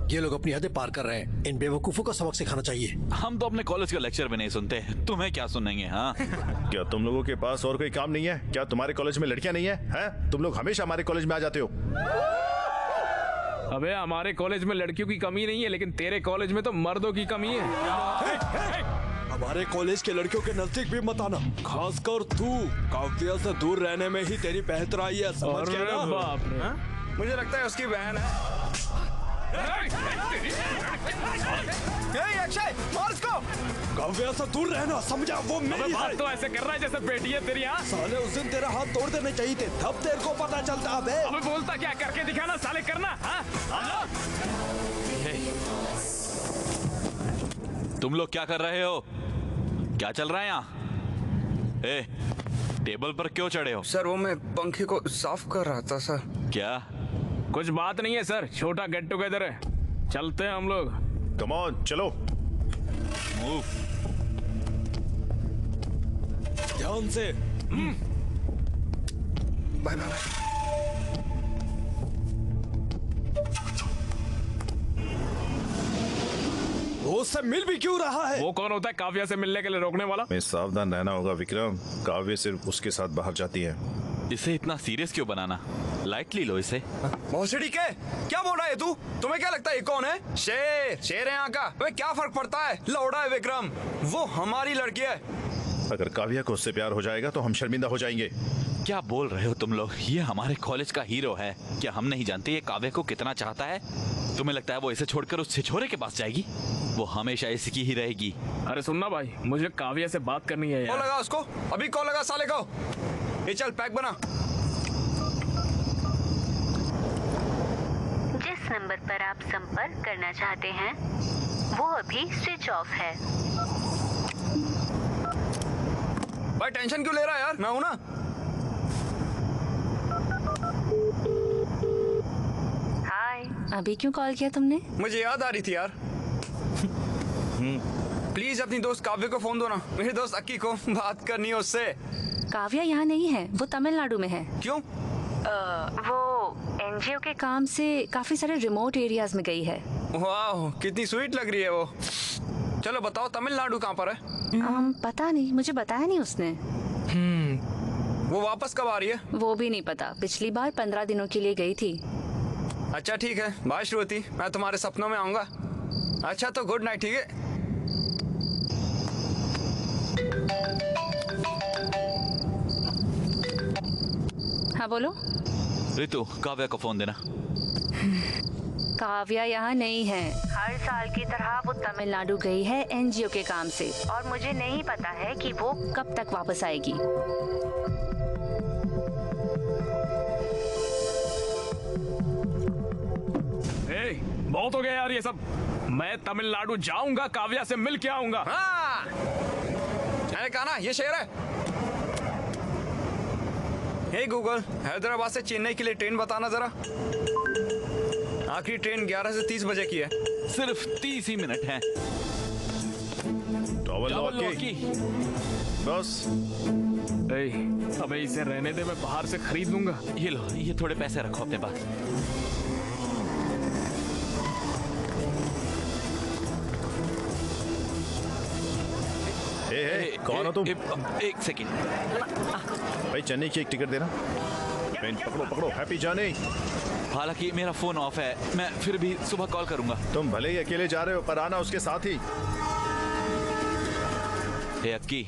[SPEAKER 5] ये लोग अपनी हदें पार कर रहे हैं। इन बेवकूफों को सबक सिखाना चाहिए।
[SPEAKER 6] हम तो अपने कॉलेज का लेक्चर भी नहीं सुनते, तुम्हें क्या सुनेंगे? हाँ
[SPEAKER 2] क्या तुम लोगों के पास और कोई काम नहीं है? क्या तुम्हारे कॉलेज में लड़कियां नहीं है? हैं? तुम लोग हमेशा हमारे कॉलेज में आ जाते हो।
[SPEAKER 3] अबे हमारे कॉलेज में लड़कियों की कमी नहीं है, लेकिन तेरे कॉलेज में तो मर्दों की कमी है।
[SPEAKER 4] हमारे कॉलेज के लड़कियों के नजदीक भी मत आना, खासकर तू। काव्या से दूर रहने में ही तेरी बेहतराई है, समझ गया ना?
[SPEAKER 3] बाप रे।
[SPEAKER 8] मुझे लगता है उसकी बहन है। अक्षय, मार उसको।
[SPEAKER 4] काव्या से दूर रहना, समझा? वो मेरी
[SPEAKER 3] बात तो ऐसे कर रहा है जैसे बेटी है तेरी। हाँ
[SPEAKER 4] साले, उस दिन तेरा हाथ तोड़ देने चाहिए थे, तब तेरे को पता चलता।
[SPEAKER 3] अबे बोलता क्या, करके दिखाना साले, करना। हाँ?
[SPEAKER 6] तुम लोग क्या कर रहे हो? क्या चल रहा है यहाँ? टेबल पर क्यों चढ़े हो?
[SPEAKER 8] सर वो मैं पंखे को साफ कर रहा था सर।
[SPEAKER 6] क्या?
[SPEAKER 3] कुछ बात नहीं है सर, छोटा गेट टुगेदर है, चलते हैं हम लोग।
[SPEAKER 2] कम ऑन, चलो।
[SPEAKER 6] मूव।
[SPEAKER 4] ध्यान से।
[SPEAKER 8] Bye bye.
[SPEAKER 4] वो उससे मिल भी क्यों रहा है?
[SPEAKER 3] वो कौन होता है काव्या से मिलने के लिए रोकने वाला?
[SPEAKER 2] मैं सावधान रहना होगा विक्रम। काव्य सिर्फ उसके साथ बाहर जाती है।
[SPEAKER 6] इसे इतना सीरियस क्यों बनाना? लाइटली लो इसे।
[SPEAKER 8] भोसड़ी के क्या बोल रहा है तू? तुम्हें क्या लगता है ये कौन है? शेर है यहाँ का। तुम्हें क्या फर्क पड़ता है? लौड़ा है विक्रम, वो हमारी लड़की है।
[SPEAKER 2] अगर काव्या को उससे प्यार हो जाएगा तो हम शर्मिंदा हो जाएंगे।
[SPEAKER 6] क्या बोल रहे हो तुम लोग? ये हमारे कॉलेज का हीरो है। क्या हम नहीं जानते ये काव्या को कितना चाहता है? तुम्हें लगता है वो इसे छोड़कर उस छिछोरे के पास जाएगी? वो हमेशा इसी की ही रहेगी।
[SPEAKER 3] अरे सुनना भाई, मुझे काव्या से बात करनी है यार।
[SPEAKER 8] कॉल लगा उसको, अभी कॉल लगा साले को। ये चल पैक बना।
[SPEAKER 1] जिस नंबर पर आप संपर्क करना चाहते हैं वो अभी स्विच ऑफ है।
[SPEAKER 8] भाई टेंशन क्यों ले रहा है यार? मैं हूं ना।
[SPEAKER 1] हाय।
[SPEAKER 7] अभी क्यों कॉल किया तुमने?
[SPEAKER 8] मुझे याद आ रही थी यार। प्लीज अपनी दोस्त काव्य को फोन दो ना। मेरी दोस्त अक्की को बात करनी है उससे।
[SPEAKER 7] काव्या यहाँ नहीं है, वो तमिलनाडु में है।
[SPEAKER 8] क्यों?
[SPEAKER 7] वो एनजीओ के काम से काफी सारे रिमोट एरियाज में गई है।
[SPEAKER 8] वाह, कितनी स्वीट लग रही है वो। चलो बताओ तमिलनाडु कहाँ पर है?
[SPEAKER 7] पता नहीं, मुझे बताया नहीं उसने।
[SPEAKER 8] वो वापस कब आ रही है?
[SPEAKER 7] वो भी नहीं पता, पिछली बार 15 दिनों के लिए गई थी।
[SPEAKER 8] अच्छा ठीक है, बाय श्रुति, मैं तुम्हारे सपनों में आऊंगा। अच्छा तो गुड नाइट, ठीक है?
[SPEAKER 7] हाँ बोलो।
[SPEAKER 6] रितु, काव्या को फोन देना।
[SPEAKER 7] काव्या यहाँ नहीं है। हर साल की तरह वो तमिलनाडु गई है एनजीओ के काम से, और मुझे नहीं पता है कि वो कब तक वापस आएगी।
[SPEAKER 3] बहुत हो गया यार ये सब। मैं तमिलनाडु जाऊंगा, काव्या से मिल के आऊंगा।
[SPEAKER 8] हाँ, मैंने कहा ना ये शेर है। हे गूगल, हैदराबाद से चेन्नई के लिए ट्रेन बताना जरा। आखिरी ट्रेन 11 से 30 बजे की है।
[SPEAKER 6] सिर्फ 30 ही मिनट हैं।
[SPEAKER 2] टॉवल लॉकी। बस।
[SPEAKER 3] अबे इसे रहने दे, मैं बाहर से खरीद लूंगा।
[SPEAKER 6] ये लो, ये थोड़े पैसे रखो अपने पास।
[SPEAKER 2] कौन हो तुम?
[SPEAKER 6] एक सेकेंड
[SPEAKER 2] भाई, चेन्नई की एक टिकट देना। पकड़ो पकड़ो, हैप्पी जर्नी।
[SPEAKER 6] हालांकि मेरा फोन ऑफ है, मैं फिर भी सुबह कॉल करूंगा।
[SPEAKER 2] तुम भले ही अकेले जा रहे हो, पर आना उसके साथ ही।
[SPEAKER 6] हे अक्की,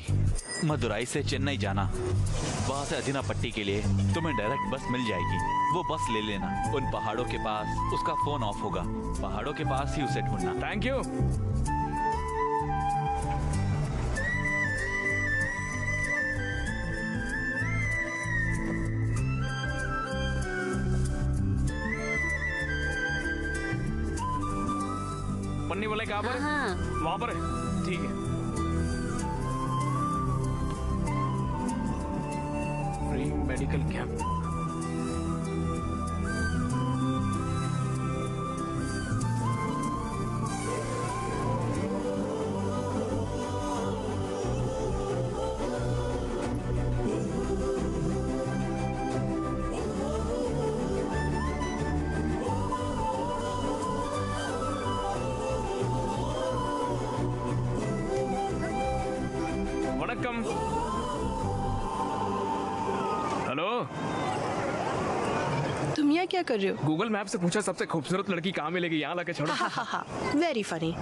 [SPEAKER 6] मदुराई से चेन्नई जाना वहाँ से अजीना पट्टी के लिए तुम्हें डायरेक्ट बस मिल जाएगी। वो बस ले लेना। उन पहाड़ों के पास उसका फोन ऑफ होगा। पहाड़ों के पास ही उसे ढूंढना।
[SPEAKER 3] Thank you. पन्नी वाले कहाँ पर? वहाँ पर है। ठीक है। Free medical camp. हेलो,
[SPEAKER 9] तुम यहाँ क्या कर रहे हो?
[SPEAKER 3] गूगल मैप से पूछा सबसे खूबसूरत लड़की कहाँ मिलेगी, यहाँ लाके छोड़ो।
[SPEAKER 9] Very funny.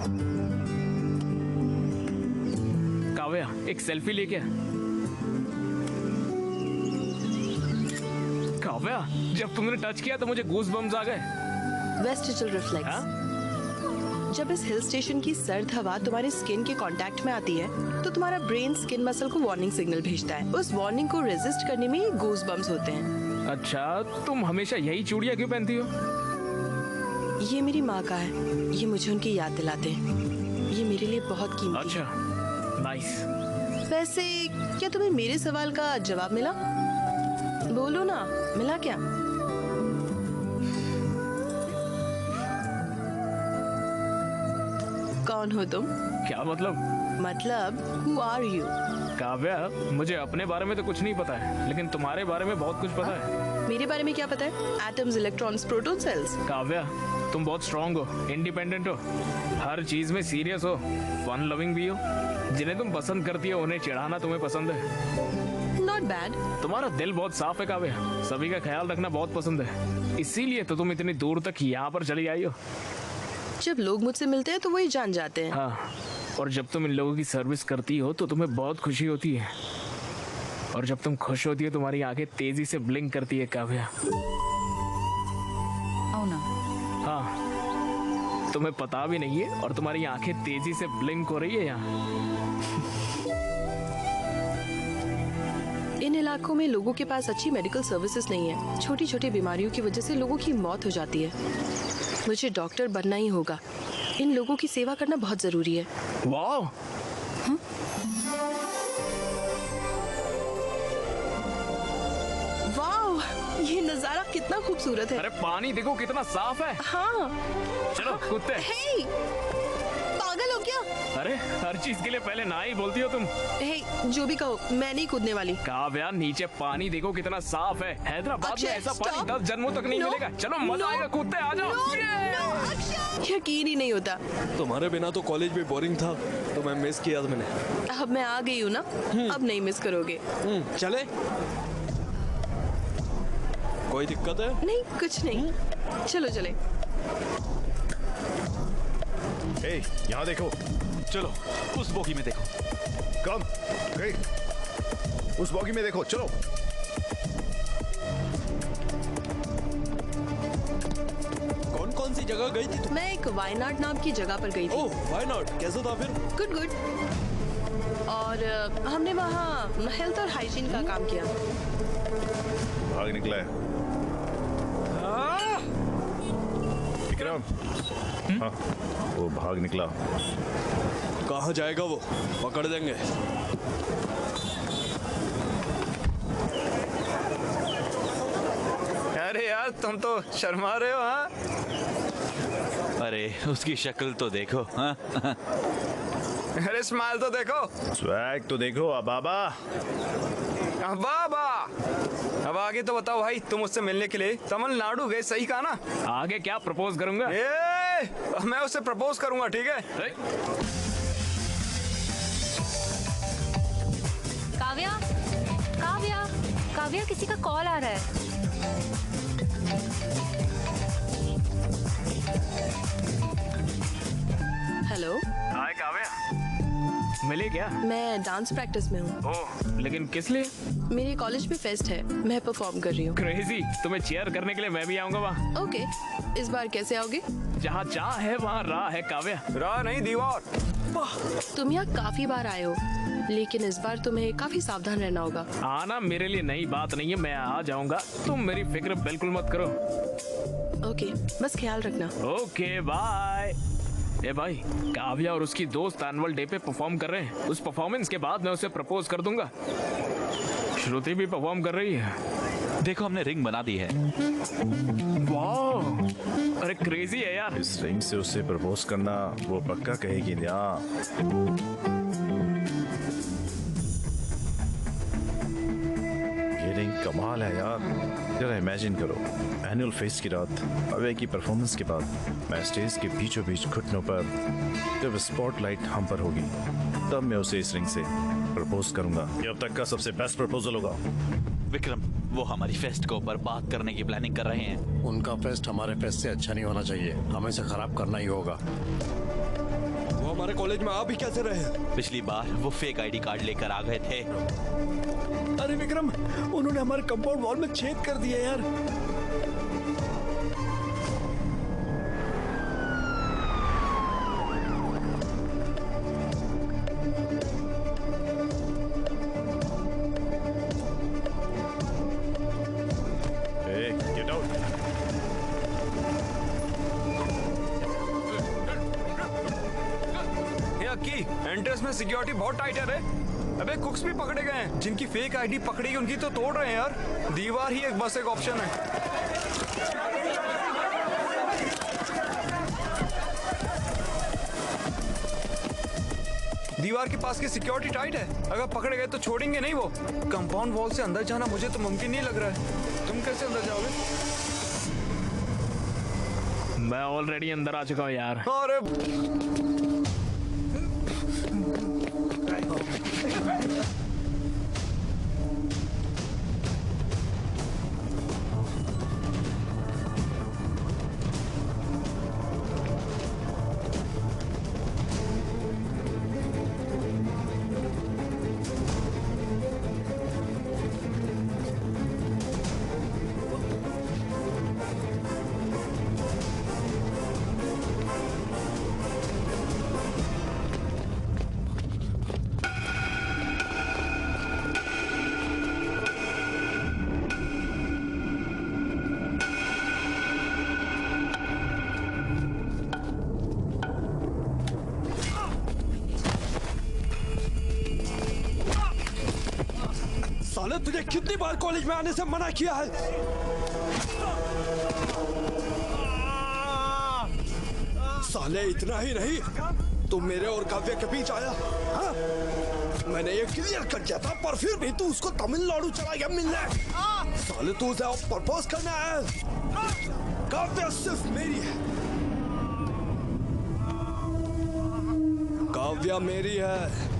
[SPEAKER 3] काव्या, एक सेल्फी लेके आ। काव्या, जब तुमने टच किया तो मुझे गूज बम्स आ गए।
[SPEAKER 9] Vestigial reflex. जब इस हिल स्टेशन की सर्द हवा तुम्हारे स्किन के कांटेक्ट में आती है तो तुम्हारा ब्रेन स्किन मसल को वार्निंग सिग्नल भेजता है। उस वार्निंग को रेजिस्ट करने में गूज बम्स होते हैं।
[SPEAKER 3] अच्छा, तुम हमेशा यही चूड़ियां क्यों पहनती हो?
[SPEAKER 9] ये मेरी माँ का है। ये मुझे उनकी याद दिलाते हैं। ये मेरे लिए बहुत कीमती।
[SPEAKER 3] अच्छा, नाइस।
[SPEAKER 9] वैसे क्या तुम्हें मेरे सवाल का जवाब मिला? बोलो ना, मिला क्या? कौन हो तुम?
[SPEAKER 3] क्या मतलब?
[SPEAKER 9] मतलब who are you?
[SPEAKER 3] काव्या, मुझे अपने बारे में तो कुछ नहीं पता है, लेकिन तुम्हारे बारे में बहुत कुछ पता है।
[SPEAKER 9] मेरे बारे में क्या पता है? Atoms, electrons, proton, cells.
[SPEAKER 3] Kavya, तुम बहुत स्ट्रांग हो, इंडिपेंडेंट हो, हर चीज में सीरियस हो, फन लविंग भी हो। जिन्हें तुम पसंद करती हो उन्हें चिढ़ाना तुम्हें पसंद है।
[SPEAKER 9] Not bad.
[SPEAKER 3] तुम्हारा दिल बहुत साफ है काव्या, सभी का ख्याल रखना बहुत पसंद है। इसीलिए तो तुम इतनी दूर तक यहाँ पर चली आई हो।
[SPEAKER 9] जब लोग मुझसे मिलते हैं तो वही जान जाते हैं।
[SPEAKER 3] हाँ, और जब तुम इन लोगों की सर्विस करती हो तो तुम्हें बहुत खुशी होती है। और जब तुम खुश होती हो तुम्हारी आंखें तेजी से ब्लिंक करती है काव्या। हाँ, तुम्हें पता भी नहीं है और तुम्हारी आंखें तेजी से ब्लिंक हो रही है यहाँ।
[SPEAKER 9] इन इलाकों में लोगों के पास अच्छी मेडिकल सर्विसेज नहीं है। छोटी छोटी बीमारियों की वजह से लोगों की मौत हो जाती है। मुझे डॉक्टर बनना ही होगा। इन लोगों की सेवा करना बहुत जरूरी है।
[SPEAKER 3] वाह!
[SPEAKER 9] वाह, ये नजारा कितना खूबसूरत है।
[SPEAKER 3] अरे पानी देखो कितना साफ है।
[SPEAKER 9] हाँ।
[SPEAKER 3] चलो कूदते।
[SPEAKER 9] हे, पागल हो क्या?
[SPEAKER 3] अरे हर चीज के लिए पहले ना ही बोलती हो तुम।
[SPEAKER 9] हे, जो भी कहो, मैं नहीं कूदने वाली।
[SPEAKER 3] काव्या, नीचे पानी देखो कितना साफ है। हैदराबाद में ऐसा पानी 10 जन्मों तक नहीं मिलेगा। चलो मजा आएगा, कूदते आ जाओ।
[SPEAKER 9] यकीन ही नहीं होता।
[SPEAKER 4] तुम्हारे बिना तो कॉलेज भी बोरिंग था, तो मैं मिस किया मैंने।
[SPEAKER 9] अब मैं आ गई हूँ ना, अब नहीं मिस करोगे।
[SPEAKER 4] चले? कोई दिक्कत है?
[SPEAKER 9] नहीं, कुछ नहीं। चलो चले।
[SPEAKER 2] ए, यहाँ देखो।
[SPEAKER 6] चलो उस बोगी में देखो।
[SPEAKER 2] कम। ए, उस बोगी में देखो, चलो।
[SPEAKER 4] कौन कौन सी जगह गई थी?
[SPEAKER 9] मैं एक वायनाड नाम की जगह पर गई थी।
[SPEAKER 4] ओह, वायनाड कैसा था फिर?
[SPEAKER 9] Good good. और हमने वहाँ हेल्थ और हाइजीन का काम किया।
[SPEAKER 2] भाग निकला है विक्रम। हाँ, वो भाग निकला।
[SPEAKER 4] कहाँ जाएगा वो? पकड़ देंगे।
[SPEAKER 8] अरे यार, तुम तो शर्मा रहे हो। हाँ,
[SPEAKER 6] अरे उसकी शक्ल तो देखो। हाँ?
[SPEAKER 8] अरे स्माइल तो देखो।
[SPEAKER 2] स्वैग तो देखो। अबाबा,
[SPEAKER 8] अबाबा। अब आगे तो बताओ भाई, तुम उससे मिलने के लिए तमिलनाडु गए, सही कहा ना?
[SPEAKER 3] आगे क्या प्रपोज करूंगा?
[SPEAKER 8] मैं उससे प्रपोज करूंगा, ठीक है?
[SPEAKER 7] काव्या, काव्या, काव्या, किसी का कॉल आ रहा है।
[SPEAKER 9] हेलो।
[SPEAKER 3] हाय काव्या, मिले क्या?
[SPEAKER 9] मैं डांस प्रैक्टिस में हूँ।
[SPEAKER 3] ओह, लेकिन किस लिए?
[SPEAKER 9] मेरे कॉलेज में फेस्ट है, मैं परफॉर्म कर रही हूँ।
[SPEAKER 3] क्रेजी, तुम्हें चीयर करने के लिए मैं भी आऊंगा वहाँ।
[SPEAKER 9] ओके, इस बार कैसे आओगे?
[SPEAKER 3] जहाँ चाह है वहाँ राह है काव्या।
[SPEAKER 8] राह नहीं दीवार।
[SPEAKER 9] तुम यहाँ काफी बार आए हो, लेकिन इस बार तुम्हें काफी सावधान रहना होगा।
[SPEAKER 3] आना मेरे लिए नई बात नहीं है, मैं आ जाऊंगा, तुम मेरी फिक्र बिल्कुल मत करो।
[SPEAKER 9] ओके, बस ख्याल रखना।
[SPEAKER 3] Okay bye. ए भाई, काव्या और उसकी दोस्त एनुअल डे पे परफॉर्म कर रहे हैं। उस परफॉर्मेंस के बाद मैं उसे प्रपोज कर दूंगा। श्रुति भी परफॉर्म कर रही है।
[SPEAKER 6] देखो, हमने रिंग बना दी है।
[SPEAKER 3] वाह, अरे क्रेजी है यार।
[SPEAKER 2] इस रिंग से उससे प्रपोज करना वो पक्का कहेगी ना। ये रिंग कमाल है यार। जरा इमेजिन करो, एनुअल फेस्ट की रात, अवे की परफॉर्मेंस के बाद मैं स्टेज के बीचों बीच घुटनों पर, जब स्पॉटलाइट हम पर होगी, तब मैं उसे इस रिंग से प्रपोज करूंगा। ये अब तक का सबसे बेस्ट प्रपोजल होगा।
[SPEAKER 6] विक्रम, वो हमारी फेस्ट को बर्बाद करने की प्लानिंग कर रहे हैं।
[SPEAKER 5] उनका फेस्ट हमारे फेस्ट से अच्छा नहीं होना चाहिए, हमें इसे खराब करना ही होगा।
[SPEAKER 4] वो हमारे कॉलेज में आ भी कैसे रहे?
[SPEAKER 6] पिछली बार वो फेक आईडी कार्ड लेकर आ गए थे।
[SPEAKER 5] अरे विक्रम, उन्होंने हमारे कंपाउंड वॉल में छेद कर दिया यार।
[SPEAKER 2] Get out.
[SPEAKER 8] की एंट्रेंस में सिक्योरिटी बहुत टाइट है रे। अबे कुक्स भी पकड़े गए हैं। जिनकी फेक आईडी पकड़ी गई उनकी तो तोड़ रहे हैं यार। दीवार ही एक बस एक ऑप्शन है। दीवार के पास की सिक्योरिटी टाइट है, अगर पकड़े गए तो छोड़ेंगे नहीं वो। कंपाउंड वॉल से अंदर जाना मुझे तो मुमकिन नहीं लग रहा है। तुम कैसे अंदर जाओगे?
[SPEAKER 3] मैं ऑलरेडी अंदर आ चुका हूँ यार।
[SPEAKER 8] अरे
[SPEAKER 4] साले, तुझे कितनी बार कॉलेज में आने से मना किया है? साले, इतना ही नहीं, तू मेरे और काव्य के बीच आया। हाँ? मैंने ये क्लियर कर दिया था, पर फिर भी तू उसको तमिलनाडु चला गया मिलने। साले, तू उसे प्रपोज करने आया है। काव्य सिर्फ मेरी है। काव्या मेरी है।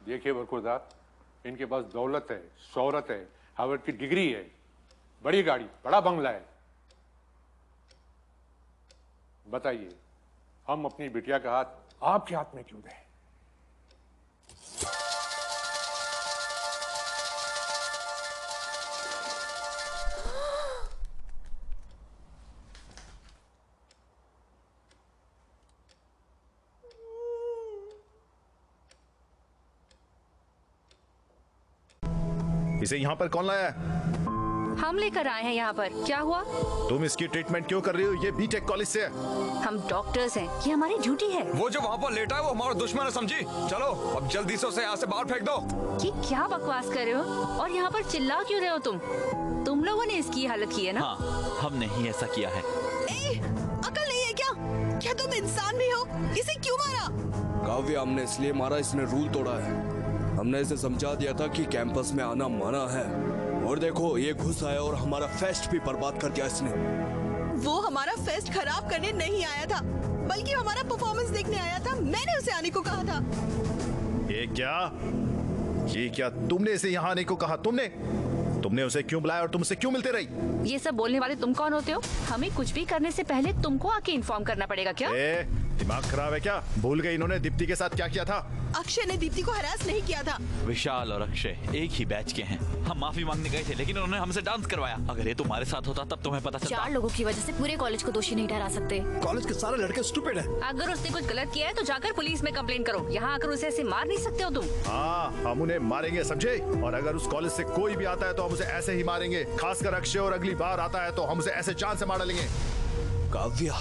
[SPEAKER 12] देखिए बरखुरदार, इनके पास दौलत है, शोहरत है, हार्वर्ड की डिग्री है, बड़ी गाड़ी, बड़ा बंगला है। बताइए, हम अपनी बिटिया का हाथ आपके हाथ में क्यों दें?
[SPEAKER 2] इसे यहाँ पर कौन लाया है?
[SPEAKER 7] हम लेकर आए हैं यहाँ पर। क्या हुआ?
[SPEAKER 2] तुम इसकी ट्रीटमेंट क्यों कर रही हो? ये बीटेक कॉलेज से है।
[SPEAKER 7] हम डॉक्टर्स हैं, ये हमारी ड्यूटी है।
[SPEAKER 8] वो जो वहाँ पर लेटा है वो हमारा दुश्मन है, समझी? चलो अब जल्दी से उसे यहाँ से बाहर फेंक दो।
[SPEAKER 7] ये क्या बकवास कर रहे हो? और यहाँ पर चिल्ला क्यों रहे हो तुम? तुम लोगों ने इसकी हालत की है ना?
[SPEAKER 6] हाँ, हमने ही ऐसा किया है।
[SPEAKER 9] अकल नहीं है क्या? क्या तुम इंसान भी हो? इसे क्यों मारा?
[SPEAKER 4] काव्य, हमने इसलिए मारा, इसने रूल तोड़ा है। हमने इसे समझा दिया था कि कैंपस में आना मना है, और देखो ये घुस आया और हमारा फेस्ट भी बर्बाद कर दिया इसने।
[SPEAKER 9] वो हमारा फेस्ट खराब करने नहीं आया था, बल्कि हमारा परफॉर्मेंस देखने आया था। मैंने उसे आने को कहा था।
[SPEAKER 2] ये क्या तुमने इसे यहाँ आने को कहा? तुमने उसे क्यों बुलाया और तुम उसे क्यों मिलते रही?
[SPEAKER 7] ये सब बोलने वाले तुम कौन होते हो? हमें कुछ भी करने से पहले तुमको आके इन्फॉर्म करना पड़ेगा क्या?
[SPEAKER 2] दिमाग खराब है क्या? भूल गई इन्होंने दीप्ति के साथ क्या किया था?
[SPEAKER 9] अक्षय ने दीप्ति को हरास नहीं किया था।
[SPEAKER 6] विशाल और अक्षय एक ही बैच के हैं। हम माफी मांगने गए थे, लेकिन उन्होंने हमसे डांस करवाया। अगर ये तुम्हारे साथ होता तब तुम्हें पता चलता।
[SPEAKER 13] 4 लोगों की वजह से पूरे कॉलेज को दोषी नहीं ठहरा सकते।
[SPEAKER 5] कॉलेज के सारे लड़के स्टूपिड हैं।
[SPEAKER 7] अगर उसने कुछ गलत किया है तो जाकर पुलिस में कंप्लेन करो। यहाँ आकर उसे ऐसे मार नहीं सकते हो तुम।
[SPEAKER 2] हाँ, हम उन्हें मारेंगे, समझे? और अगर उस कॉलेज से कोई भी आता है तो हम उसे ऐसे ही मारेंगे। खासकर अक्षय, और अगली बार आता है तो हम उसे ऐसे जान से मार डालेंगे।
[SPEAKER 4] काव्या,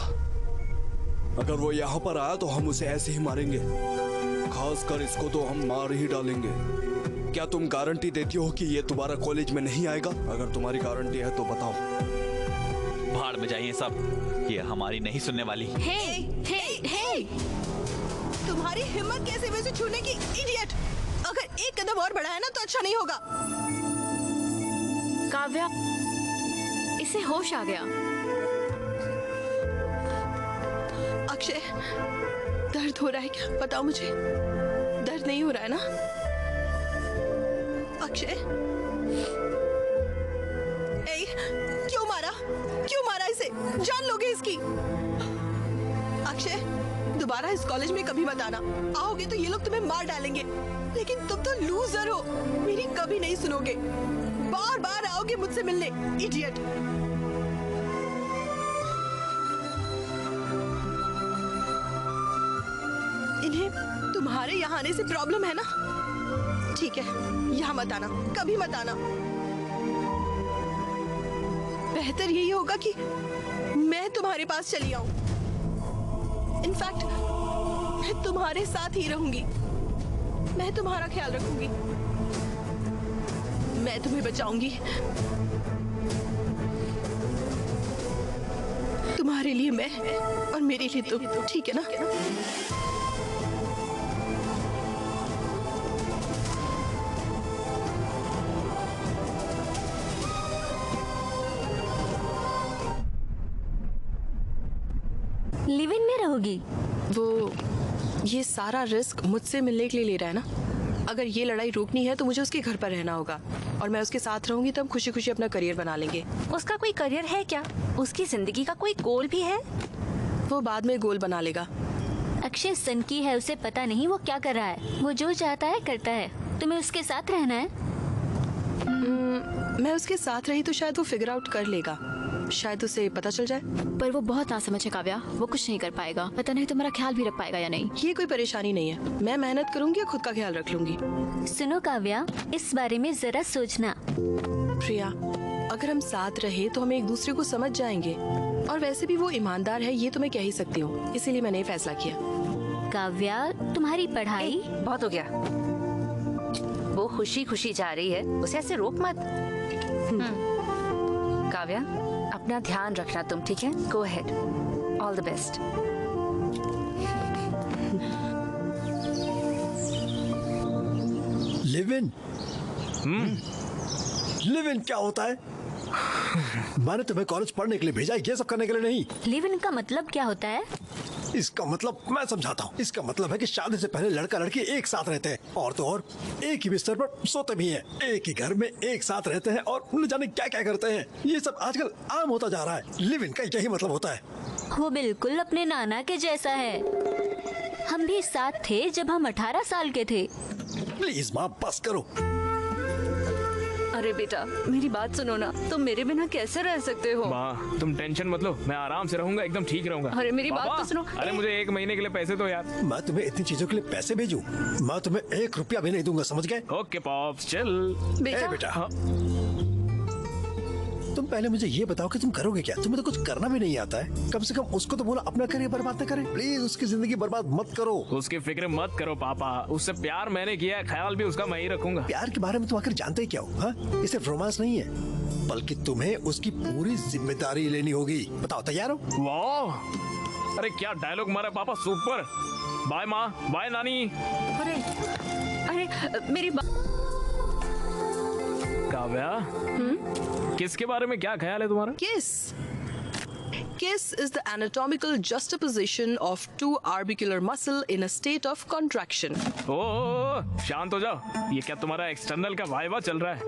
[SPEAKER 4] अगर वो यहाँ पर आया तो हम उसे ऐसे ही मारेंगे। खासकर इसको तो हम मार ही डालेंगे। क्या तुम गारंटी देती हो कि ये दोबारा कॉलेज में नहीं आएगा? अगर तुम्हारी गारंटी है तो बताओ।
[SPEAKER 6] भाड़ में जाइए सब, ये हमारी नहीं सुनने वाली।
[SPEAKER 9] हे! तुम्हारी हिम्मत कैसे वैसे छूने की, इडियट! अगर एक कदम और बढ़ाया ना तो अच्छा नहीं होगा।
[SPEAKER 13] काव्या, इसे होश आ गया।
[SPEAKER 9] अक्षय, दर्द हो रहा है क्या? बताओ मुझे, दर्द नहीं हो रहा है ना? अक्षय, क्यों मारा इसे? जान लोगे इसकी। अक्षय, दोबारा इस कॉलेज में कभी मत आना। आओगे तो ये लोग तुम्हें मार डालेंगे। लेकिन तुम तो लूजर हो, मेरी कभी नहीं सुनोगे। बार बार आओगे मुझसे मिलने, इडियट। इन्हें तुम्हारे यहाँ आने से प्रॉब्लम है ना? ठीक है, यहाँ मत आना, कभी मत आना। बेहतर यही होगा कि मैं तुम्हारे पास चली आऊं। इनफैक्ट मैं तुम्हारे साथ ही रहूंगी। मैं तुम्हारा ख्याल रखूंगी। मैं तुम्हें बचाऊंगी। तुम्हारे लिए मैं और मेरे लिए तुम, ठीक है ना?
[SPEAKER 13] लिव इन में रहोगी?
[SPEAKER 9] वो ये सारा रिस्क मुझसे मिलने के लिए ले रहा है ना? अगर ये लड़ाई रोकनी है तो मुझे उसके घर पर रहना होगा, और मैं उसके साथ रहूंगी तब खुशी खुशी अपना करियर बना लेंगे।
[SPEAKER 7] उसका कोई करियर है क्या? उसकी जिंदगी का कोई गोल भी है?
[SPEAKER 9] वो बाद में गोल बना लेगा।
[SPEAKER 13] अक्षय सनकी है, उसे पता नहीं वो क्या कर रहा है। वो जो चाहता है करता है। तुम्हें उसके साथ रहना है।
[SPEAKER 9] मैं उसके साथ रही तो शायद वो फिगर आउट कर लेगा। शायद उसे पता चल जाए।
[SPEAKER 13] पर वो बहुत नासमझ है काव्या, वो कुछ नहीं कर पाएगा। पता नहीं तुम्हारा ख्याल भी रख पाएगा या नहीं।
[SPEAKER 9] ये कोई परेशानी नहीं है, मैं मेहनत करूंगी और खुद का ख्याल रख लूंगी।
[SPEAKER 13] सुनो काव्या, इस बारे में जरा सोचना।
[SPEAKER 9] प्रिया, अगर हम साथ रहे तो हम एक दूसरे को समझ जाएंगे, और वैसे भी वो ईमानदार है, ये तो मैं कह ही सकती हूँ। इसीलिए मैंने फैसला किया।
[SPEAKER 13] काव्या, तुम्हारी पढ़ाई
[SPEAKER 7] बहुत हो गया। वो खुशी खुशी जा रही है, उसे ऐसे रोक मत। काव्या, अपना ध्यान रखना तुम, ठीक है? Go ahead, all the best.
[SPEAKER 5] Live in? Live in क्या होता है? मैंने तुम्हें कॉलेज पढ़ने के लिए भेजा, ये सब करने के लिए नहीं।
[SPEAKER 13] लिव इन का मतलब क्या होता है?
[SPEAKER 5] इसका मतलब मैं समझाता हूँ। इसका मतलब है कि शादी से पहले लड़का लड़की एक साथ रहते हैं, और तो और एक ही बिस्तर पर सोते भी हैं, एक ही घर में एक साथ रहते हैं, और न जाने क्या क्या करते हैं। ये सब आजकल आम होता जा रहा है। लिव इन का यही मतलब होता है।
[SPEAKER 13] वो बिल्कुल अपने नाना के जैसा है। हम भी साथ थे जब हम 18 साल के थे।
[SPEAKER 5] प्लीज माँ, बस करो।
[SPEAKER 7] अरे बेटा मेरी बात सुनो ना, तुम मेरे बिना कैसे रह सकते हो?
[SPEAKER 3] माँ तुम टेंशन मत लो, मैं आराम से रहूंगा, एकदम ठीक रहूंगा।
[SPEAKER 7] अरे मेरी बात
[SPEAKER 3] पापा,
[SPEAKER 7] तो सुनो।
[SPEAKER 3] अरे मुझे 1 महीने के लिए पैसे दो यार।
[SPEAKER 5] मैं तुम्हें इतनी चीजों के लिए पैसे भेजूं? मैं तुम्हें 1 रुपया भी नहीं दूंगा, समझ गए?
[SPEAKER 3] ओके पॉप्स चल।
[SPEAKER 5] बेटा तुम पहले मुझे ये बताओ कि तुम करोगे क्या? तुम्हें तो कुछ करना भी नहीं आता है। कम से कम उसको तो बोलो अपना करियर बर्बाद न करे। प्लीज उसकी जिंदगी बर्बाद मत करो।
[SPEAKER 3] उसकी फिक्र मत करो पापा, उससे प्यार मैंने किया है, ख्याल भी उसका मैं ही रखूंगा।
[SPEAKER 5] प्यार के बारे में तुम आखिर जानते ही क्या हो? हाँ, ये सिर्फ रोमांस नहीं है, बल्कि तुम्हें उसकी पूरी जिम्मेदारी लेनी होगी। बताओ तैयार हो?
[SPEAKER 3] वाह, अरे क्या डायलॉग मारा पापा, सुपर। बाय माँ, बाय नानी।
[SPEAKER 7] अरे मेरी
[SPEAKER 3] काव्या, किसके बारे में क्या ख्याल है तुम्हारा?
[SPEAKER 9] Kiss is the anatomical juxtaposition of two orbicular muscle in a state of contraction.
[SPEAKER 3] ओ, शांत हो जाओ, ये क्या तुम्हारा एक्सटर्नल का वाइवा चल रहा है?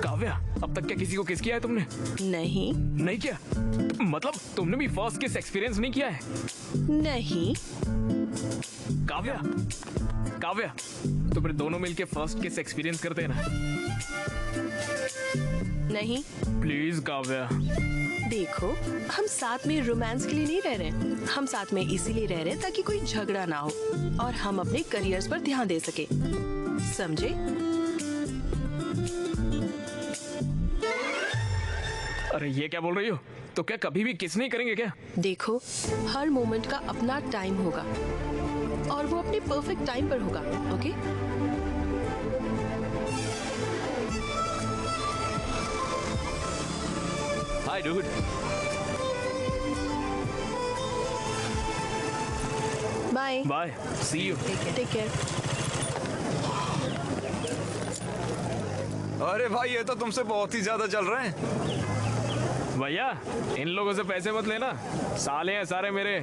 [SPEAKER 3] काव्या, अब तक क्या किसी को किस किया है तुमने?
[SPEAKER 9] नहीं
[SPEAKER 3] किया? मतलब तुमने भी फर्स्ट किस एक्सपीरियंस नहीं किया है?
[SPEAKER 9] नहीं।
[SPEAKER 3] काव्या, तो फिर दोनों मिलके फर्स्ट किस एक्सपीरियंस करते हैं ना?
[SPEAKER 9] नहीं।
[SPEAKER 3] प्लीज काव्या।
[SPEAKER 9] देखो, हम साथ में रोमांस के लिए नहीं रह रहे, हम साथ में इसीलिए रह रहे ताकि कोई झगड़ा ना हो और हम अपने करियर्स पर ध्यान दे सके, समझे?
[SPEAKER 3] अरे ये क्या बोल रही हो? तो क्या कभी भी किस नहीं करेंगे क्या?
[SPEAKER 9] देखो, हर मोमेंट का अपना टाइम होगा और वो अपने परफेक्ट टाइम पर होगा, okay?
[SPEAKER 6] Hi dude.
[SPEAKER 9] Bye
[SPEAKER 3] bye, see you.
[SPEAKER 9] Take care.
[SPEAKER 8] अरे भाई ये तो तुमसे बहुत ही ज्यादा चल रहे हैं।
[SPEAKER 3] भैया इन लोगों से पैसे मत लेना, साले हैं सारे मेरे।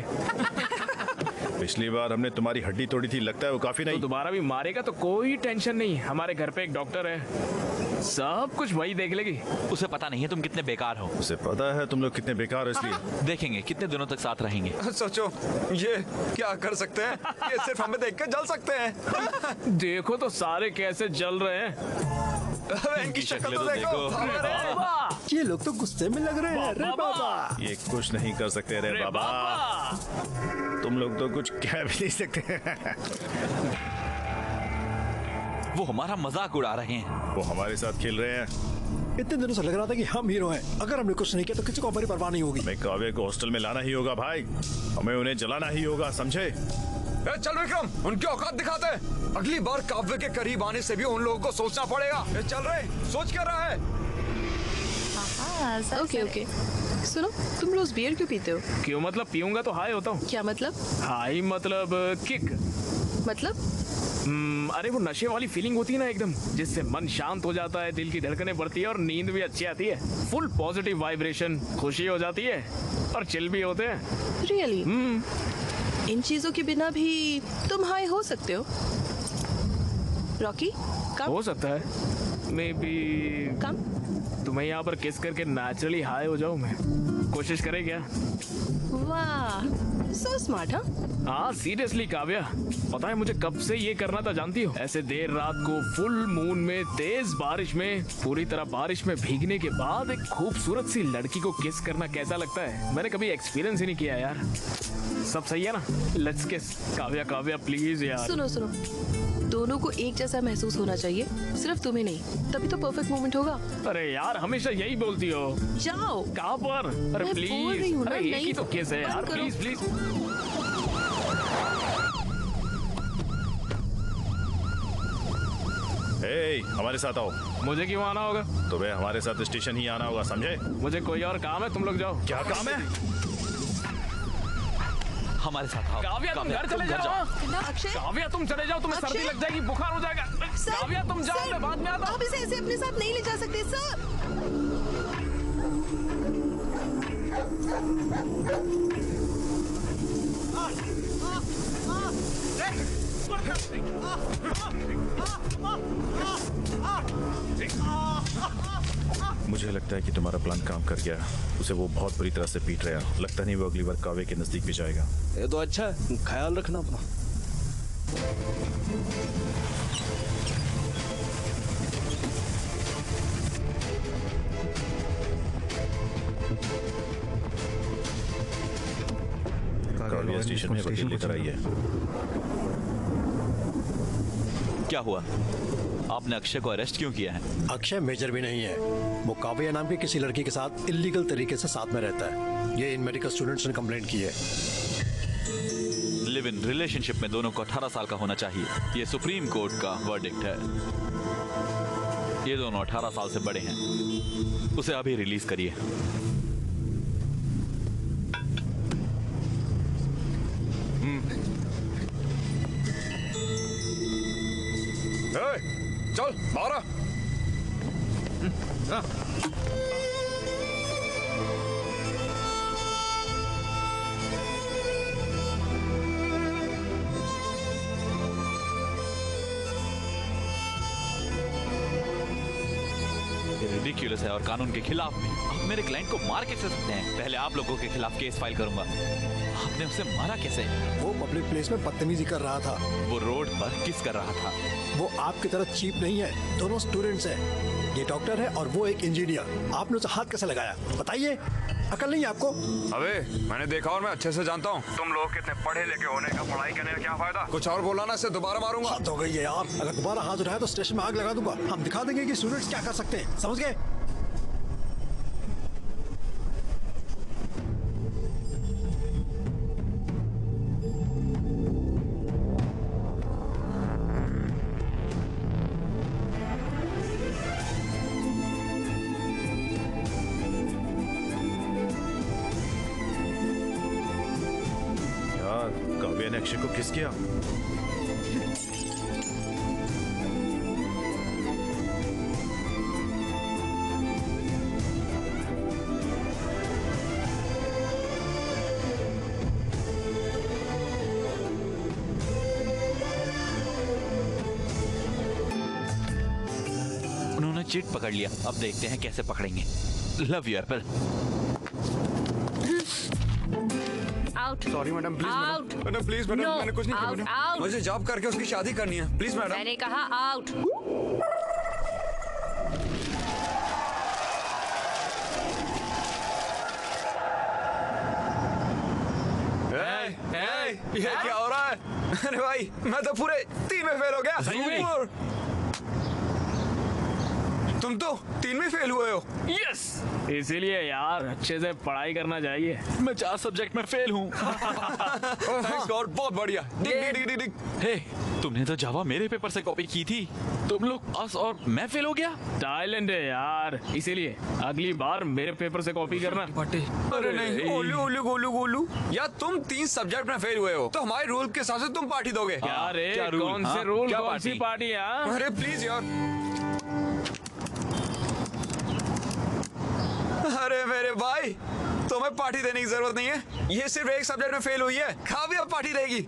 [SPEAKER 2] पिछली बार हमने तुम्हारी हड्डी तोड़ी थी, लगता है वो काफी नहीं।
[SPEAKER 3] तो दोबारा भी मारेगा तो कोई टेंशन नहीं, हमारे घर पे एक डॉक्टर है, सब कुछ वही देख लेगी।
[SPEAKER 6] उसे पता नहीं है तुम कितने बेकार हो।
[SPEAKER 2] उसे पता है तुम लोग कितने बेकार हो, इसलिए
[SPEAKER 6] देखेंगे कितने दिनों तक साथ रहेंगे।
[SPEAKER 8] सोचो ये क्या कर सकते हैं, ये सिर्फ हमें देख कर जल सकते हैं।
[SPEAKER 3] देखो तो सारे कैसे जल रहे हैं,
[SPEAKER 8] इनकी शक्ल तो देखो।
[SPEAKER 5] ये लोग तो गुस्से में लग रहे हैं। रे बाबा,
[SPEAKER 2] ये कुछ नहीं कर सकते रे बाबा, तुम लोग तो कुछ कह भी नहीं सकते।
[SPEAKER 6] वो हमारा मजाक उड़ा रहे हैं।
[SPEAKER 2] वो हमारे साथ खेल रहे हैं।
[SPEAKER 5] इतने दिनों से लग रहा था कि हम हीरो हैं, अगर हमने कुछ नहीं किया तो किसी को हमारी परवाह नहीं होगी।
[SPEAKER 2] हमें काव्य को हॉस्टल में लाना ही होगा भाई, हमें उन्हें जलाना ही होगा, समझे?
[SPEAKER 8] चल विक्रम, उनकी औकात दिखाते हैं। अगली बार काव्य के करीब आने से भी उन लोगों को सोचना पड़ेगा। चल रहे, सोच क्या रहा है?
[SPEAKER 9] ओके। सुनो, तुम रोज बियर क्यों पीते हो?
[SPEAKER 3] क्यों मतलब? पीऊंगा तो हाई होता हूँ।
[SPEAKER 9] क्या मतलब?
[SPEAKER 3] हाई मतलब किक।
[SPEAKER 9] मतलब?
[SPEAKER 3] अरे वो नशे वाली फीलिंग होती है ना एकदम, जिससे मन शांत हो जाता है, दिल की धड़कनें बढ़ती है और नींद भी अच्छी आती है। फुल पॉजिटिव वाइब्रेशन, खुशी हो जाती है और चिल भी होते हैं।
[SPEAKER 9] रियली? इन चीजों के बिना भी तुम हाई हो सकते हो? रॉकी, कम?
[SPEAKER 3] हो सकता है, मे बी।
[SPEAKER 9] कम?
[SPEAKER 3] तुम्हें यहाँ पर किस करके नेचुरली हाई हो जाऊँ मैं, कोशिश करे क्या?
[SPEAKER 9] वाह, सो स्मार्ट।
[SPEAKER 3] हाँ सीरियसली काव्या, पता है मुझे कब से ये करना था जानती हो? ऐसे देर रात को फुल मून में, तेज बारिश में, पूरी तरह बारिश में भीगने के बाद एक खूबसूरत सी लड़की को किस करना कैसा लगता है, मैंने कभी एक्सपीरियंस ही नहीं किया यार। सब सही है ना? लेट्स किस। काव्या प्लीज यार।
[SPEAKER 9] सुनो, दोनों को एक जैसा महसूस होना चाहिए, सिर्फ तुम्हें नहीं, तभी तो परफेक्ट मोमेंट होगा।
[SPEAKER 3] अरे यार हमेशा यही बोलती हो।
[SPEAKER 9] जाओ।
[SPEAKER 3] कहाँ पर? अरे
[SPEAKER 9] मैं बोल रही हूँ
[SPEAKER 3] प्लीज,
[SPEAKER 9] ना,
[SPEAKER 3] अरे एक
[SPEAKER 9] नहीं,
[SPEAKER 3] ही तो किस है यार,
[SPEAKER 9] बंद करो।
[SPEAKER 3] प्लीज।
[SPEAKER 2] हमारे साथ आओ।
[SPEAKER 3] मुझे क्यों आना होगा?
[SPEAKER 2] तुम्हें हमारे साथ स्टेशन ही आना होगा, समझे?
[SPEAKER 3] मुझे कोई और काम है, तुम लोग जाओ।
[SPEAKER 2] क्या काम है?
[SPEAKER 6] हमारे साथ आओ।
[SPEAKER 3] काव्या तुम घर चले जाओ। काव्या तुम चले जाओ, तुम्हें सर्दी लग जाएगी, बुखार हो जाएगा। काव्या तुम जाओ, मैं बाद में आता हूँ।
[SPEAKER 9] आप इसे ऐसे अपने साथ नहीं ले जा सकते सर।
[SPEAKER 2] मुझे लगता है कि तुम्हारा प्लान काम कर गया। उसे वो बहुत बुरी तरह से पीट रहा है, लगता नहीं वो अगली बार काव्य के नजदीक भी जाएगा।
[SPEAKER 4] ये तो अच्छा है, ख्याल रखना अपना।
[SPEAKER 2] काव्या स्टेशन में वकील लेकर आई है।
[SPEAKER 6] क्या हुआ? आपने अक्षय को अरेस्ट क्यों किया है?
[SPEAKER 5] अक्षय मेजर भी नहीं है, वो काव्या नाम की किसी लड़की के साथ इलीगल तरीके से साथ में रहता है। ये इन मेडिकल स्टूडेंट्स ने कंप्लेंट की है।
[SPEAKER 6] लिव इन रिलेशनशिप में दोनों को 18 साल का होना चाहिए। ये सुप्रीम कोर्ट का वर्डिक्ट है। ये दोनों 18 साल से बड़े हैं। उसे अभी रिलीज करिए।
[SPEAKER 8] चल बाहर आ।
[SPEAKER 6] रिडिक्यूलस है और कानून के खिलाफ भी। आप मेरे क्लाइंट को मार कैसे सकते हैं? पहले आप लोगों के खिलाफ केस फाइल करूंगा। आपने उसे मारा कैसे?
[SPEAKER 5] वो पब्लिक प्लेस में बदतमीजी कर रहा था।
[SPEAKER 6] वो रोड पर किस कर रहा था?
[SPEAKER 5] वो आपकी तरह चीप नहीं है, दोनों स्टूडेंट्स हैं। ये डॉक्टर है और वो एक इंजीनियर। आपने उसे हाथ कैसे लगाया बताइए? अकल नहीं है आपको?
[SPEAKER 8] अबे मैंने देखा और मैं अच्छे से जानता हूँ। तुम लोग कितने पढ़े लिखे होने का पढ़ाई करने में क्या फायदा? कुछ और बोला ना, इससे दोबारा मारूंगा।
[SPEAKER 5] हाथ हो गई है यार, अगर दोबारा हाथ उठाया तो स्टेशन में आग लगा दूंगा। हम दिखा देंगे कि स्टूडेंट्स क्या कर सकते हैं, समझ गए?
[SPEAKER 2] काव्या ने अक्षय को किस किया?
[SPEAKER 6] उन्होंने चिट पकड़ लिया। अब देखते हैं कैसे पकड़ेंगे। Love you Apple.
[SPEAKER 7] Out.
[SPEAKER 8] Sorry madam, please madam, please madam, मैंने कुछ नहीं किया मैडम। मुझे जॉब करके उसकी शादी करनी है, प्लीज मैडम।
[SPEAKER 7] मैंने कहा आउट।
[SPEAKER 8] ये क्या हो रहा है? अरे भाई मैं तो पूरे 3 में फेल हो गया। तुम तो 3 में फेल हुए हो।
[SPEAKER 3] यस, इसीलिए यार अच्छे से पढ़ाई करना चाहिए।
[SPEAKER 6] मैं 4 सब्जेक्ट में फेल हूँ।
[SPEAKER 8] थैंक्स गॉड, बहुत बढ़िया।
[SPEAKER 6] हे, तुमने तो जावा मेरे पेपर से कॉपी की थी। तुम लोग पास और मैं फेल हो गया।
[SPEAKER 3] टाइलेंट है यार, इसीलिए अगली बार मेरे पेपर से कॉपी करना।
[SPEAKER 8] अरे नहीं, ओलू ओलू गोलू गोलू, या तुम 3 सब्जेक्ट में फेल हुए हो तो हमारे रूल के हिसाब से तुम पार्टी दोगे।
[SPEAKER 3] क्या रे? कौन से रूल, कौन सी पार्टी?
[SPEAKER 8] अरे प्लीज यार। अरे मेरे भाई, तुम्हें पार्टी देने की जरूरत नहीं है। ये सिर्फ एक सब्जेक्ट में फेल हुई है। काव्या पार्टी देगी।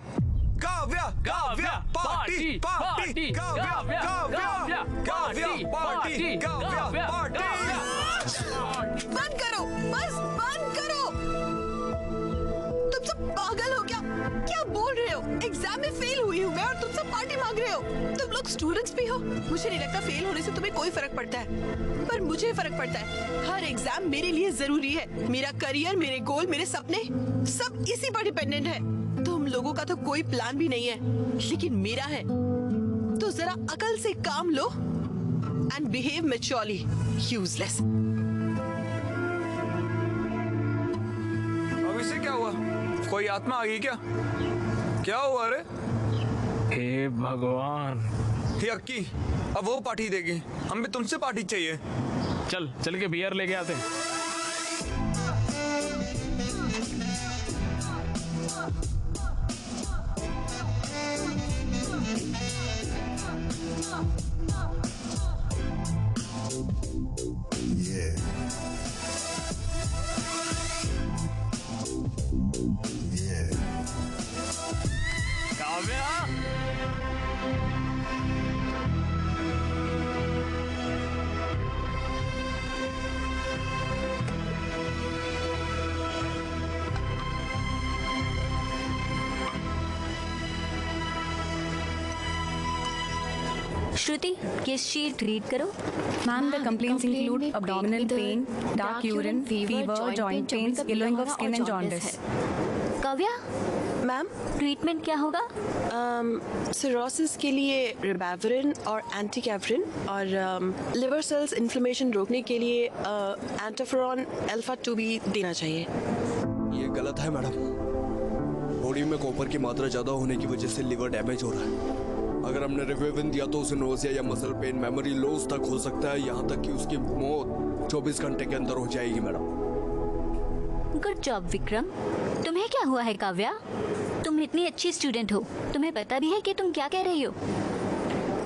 [SPEAKER 8] Kavya Kavya party party Kavya Kavya Kavya party Kavya party.
[SPEAKER 9] बंद करो, बस बंद करो। तुम सब पागल हो क्या? क्या बोल रहे हो? एग्जाम में फेल हुई हूँ मैं और तुम सब पार्टी मांग रहे हो। तुम लोग स्टूडेंट्स भी हो। मुझे नहीं लगता फेल होने से तुम्हें कोई फर्क पड़ता है, पर मुझे फर्क पड़ता है। हर एग्जाम मेरे लिए जरूरी है। मेरा करियर, मेरे गोल, मेरे सपने सब इसी पर डिपेंडेंट है। तुम लोगों का तो कोई प्लान भी नहीं है, लेकिन मेरा है। तो जरा अकल से काम लो एंड बिहेव मैच्योरली। यूजलेस।
[SPEAKER 8] अब इसे क्या हुआ? कोई आत्मा आ गई क्या? क्या हुआ रे?
[SPEAKER 3] हे भगवान।
[SPEAKER 8] यक्की, अब वो पार्टी देगी, हमें तुमसे पार्टी चाहिए।
[SPEAKER 3] चल चल के बियर लेके आते हैं।
[SPEAKER 13] श्रुति केस शीट रीड करो।
[SPEAKER 14] Ma'am, the complaints include abdominal pain, dark urine, fever, joint pains, yellowing of skin and jaundice.
[SPEAKER 13] Kavya
[SPEAKER 9] ma'am
[SPEAKER 13] treatment क्या होगा?
[SPEAKER 9] सिरोसिस के लिए रिबाविरिन और एंटीकैफरिन और लिवर सेल्स इन्फ्लेमेशन रोकने के लिए एंटाफेरॉन अल्फा 2 भी देना चाहिए।
[SPEAKER 4] ये गलत है मैडम। बॉडी में कॉपर की मात्रा ज्यादा होने की वजह से लिवर डैमेज हो रहा है। अगर हमने रिवेविन दिया तो उसे नोजिया या मसल पेन, मेमोरी लॉस तक हो सकता है, यहाँ तक कि उसकी मौत 24 घंटे के अंदर हो जाएगी मैडम।
[SPEAKER 13] Good job Vikram. तुम्हें क्या हुआ है काव्या? तुम इतनी अच्छी स्टूडेंट हो, तुम्हें पता भी है कि तुम क्या कह रही हो?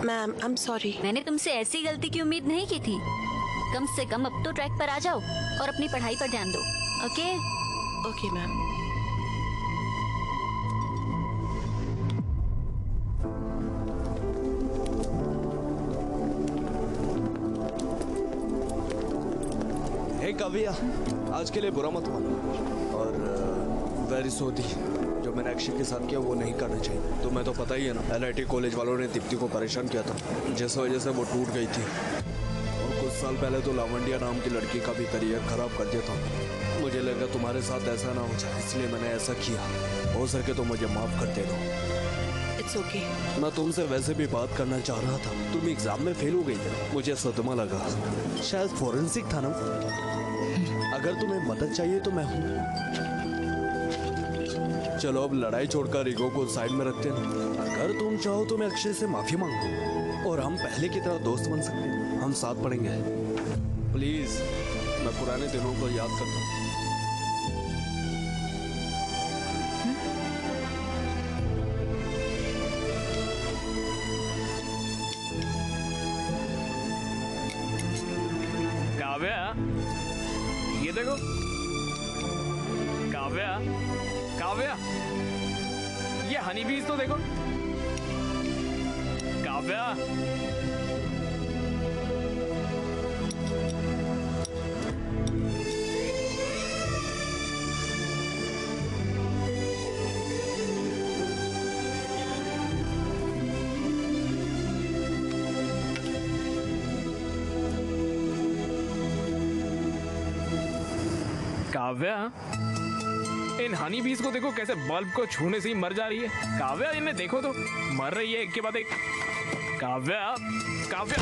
[SPEAKER 9] Ma'am I am sorry.
[SPEAKER 13] मैंने तुमसे ऐसी गलती की उम्मीद नहीं की थी। कम से कम अब तो ट्रैक पर आ जाओ और अपनी पढ़ाई पर ध्यान दो। Okay
[SPEAKER 9] okay ma'am.
[SPEAKER 4] Hey Kavya, आज के लिए बुरा मत मानो और वेरी सॉरी। जो मैंने अक्षय के साथ किया वो नहीं करना चाहिए। तुम्हें तो पता ही है ना, LIT कॉलेज वालों ने दीप्ति को परेशान किया था, जिस वजह से वो टूट गई थी। और कुछ साल पहले तो लावंडिया नाम की लड़की का भी करियर खराब कर दिया था। मुझे लगा तुम्हारे साथ ऐसा ना हो जाए, इसलिए मैंने ऐसा किया। हो सके तो मुझे माफ कर देना।
[SPEAKER 9] It's okay.
[SPEAKER 4] मैं तुमसे वैसे भी बात करना चाह रहा था। तुम एग्जाम में फेल हो गई थी, मुझे सदमा लगा। शायद फोरेंसिक था ना। अगर तुम्हें मदद चाहिए तो मैं हूँ। चलो अब लड़ाई छोड़कर ईगो को साइड में रखते हैं। अगर तुम चाहो तो मैं अक्षय से माफी मांगू और हम पहले की तरह दोस्त बन सकते हैं। हम साथ पढ़ेंगे। प्लीज, मैं पुराने दिनों को याद करता हूँ।
[SPEAKER 3] काव्या, ये देखो। काव्या, काव्या, ये हनी बीज तो देखो। काव्या, काव्या, इन हनी बीज को देखो कैसे बल्ब को छूने से ही मर जा रही है। काव्या, इन्हें देखो तो, मर रही है एक के बाद एक। काव्या, काव्या,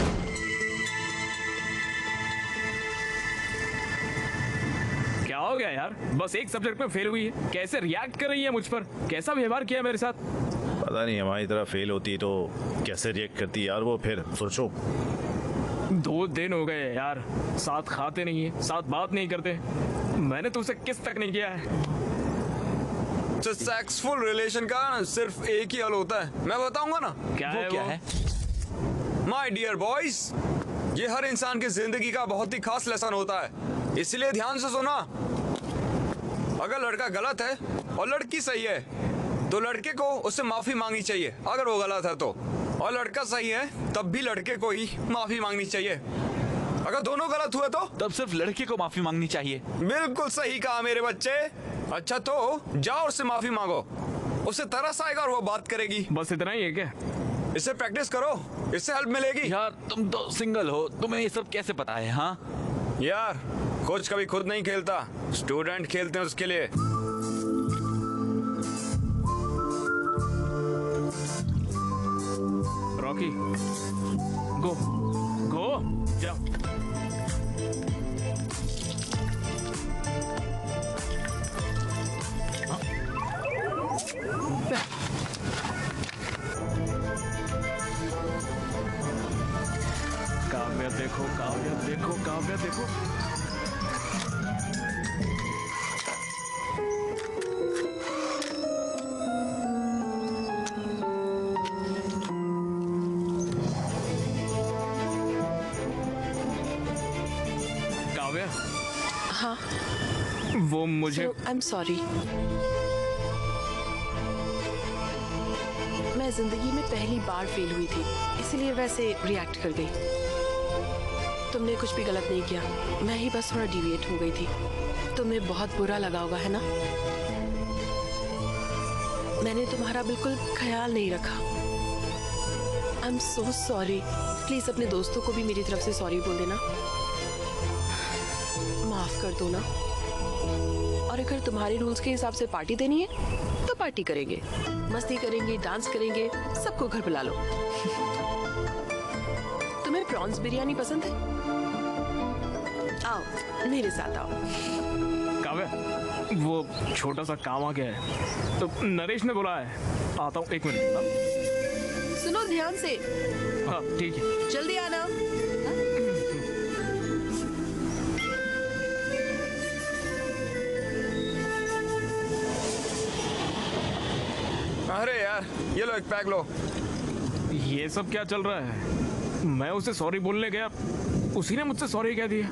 [SPEAKER 3] क्या हो गया यार? बस एक सब्जेक्ट में फेल हुई है, कैसे रिएक्ट कर रही है मुझ पर? कैसा व्यवहार किया मेरे साथ?
[SPEAKER 2] पता नहीं, हमारी तरह फेल होती तो कैसे रिएक्ट करती यार वो। फिर सोचो,
[SPEAKER 3] 2 दिन हो गए यार, साथ खाते नहीं है, साथ बात नहीं करते। मैंने तुमसे किस तक नहीं किया है।
[SPEAKER 8] सक्सेसफुल रिलेशन का सिर्फ एक ही हल होता है, मैं बताऊंगा ना।
[SPEAKER 3] क्या है
[SPEAKER 6] क्या है?
[SPEAKER 8] माय डियर बॉयज, ये हर इंसान की जिंदगी का बहुत ही खास लेसन होता है, इसलिए ध्यान से सुना। अगर लड़का गलत है और लड़की सही है तो लड़के को उससे माफी मांगनी चाहिए अगर वो गलत है तो, और लड़का सही है तब भी लड़के को ही माफी मांगनी चाहिए। अगर दोनों गलत हुए तो
[SPEAKER 6] तब सिर्फ लड़के को माफी मांगनी चाहिए।
[SPEAKER 8] बिल्कुल सही कहा मेरे बच्चे। अच्छा तो जाओ उससे माफी मांगो, उसे तरस आएगा और वो बात करेगी।
[SPEAKER 3] बस इतना ही है क्या?
[SPEAKER 8] इससे प्रैक्टिस करो, इससे हेल्प मिलेगी।
[SPEAKER 6] यार तुम तो सिंगल हो, तुम्हें ये सब कैसे पता है? हाँ
[SPEAKER 8] यार, कोच कभी खुद नहीं खेलता, स्टूडेंट खेलते हैं उसके लिए।
[SPEAKER 3] रॉकी, गो गो, जाओ। काव्या देखो, काव्या देखो, काव्या देखो। काव्या,
[SPEAKER 9] हाँ
[SPEAKER 3] वो मुझे
[SPEAKER 9] आई एम सॉरी। मैं जिंदगी में पहली बार फेल हुई थी, इसलिए वैसे रिएक्ट कर गई। तुमने कुछ भी गलत नहीं किया, मैं ही बस थोड़ा डिविएट हो गई थी। तुम्हें बहुत बुरा लगा होगा, है ना? मैंने तुम्हारा बिल्कुल ख्याल नहीं रखा। I am so sorry. Please अपने दोस्तों को भी मेरी तरफ से सॉरी बोल देना, माफ कर दो ना। और अगर तुम्हारे रूल्स के हिसाब से पार्टी देनी है तो पार्टी करेंगे, मस्ती करेंगे, डांस करेंगे, सबको घर बुला लो। तुम्हें प्रॉन्स बिरयानी पसंद है? आओ मेरे साथ आओ।
[SPEAKER 3] काव्या, वो छोटा सा काम आ गया है तो नरेश ने बोला है, आता हूँ 1 मिनट।
[SPEAKER 9] सुनो ध्यान से।
[SPEAKER 3] हाँ ठीक है,
[SPEAKER 9] जल्दी आना।
[SPEAKER 8] अरे यार, ये लो एक पैक लो।
[SPEAKER 3] ये सब क्या चल रहा है? मैं उसे सॉरी बोलने गया, उसी ने मुझसे सॉरी कह दिया।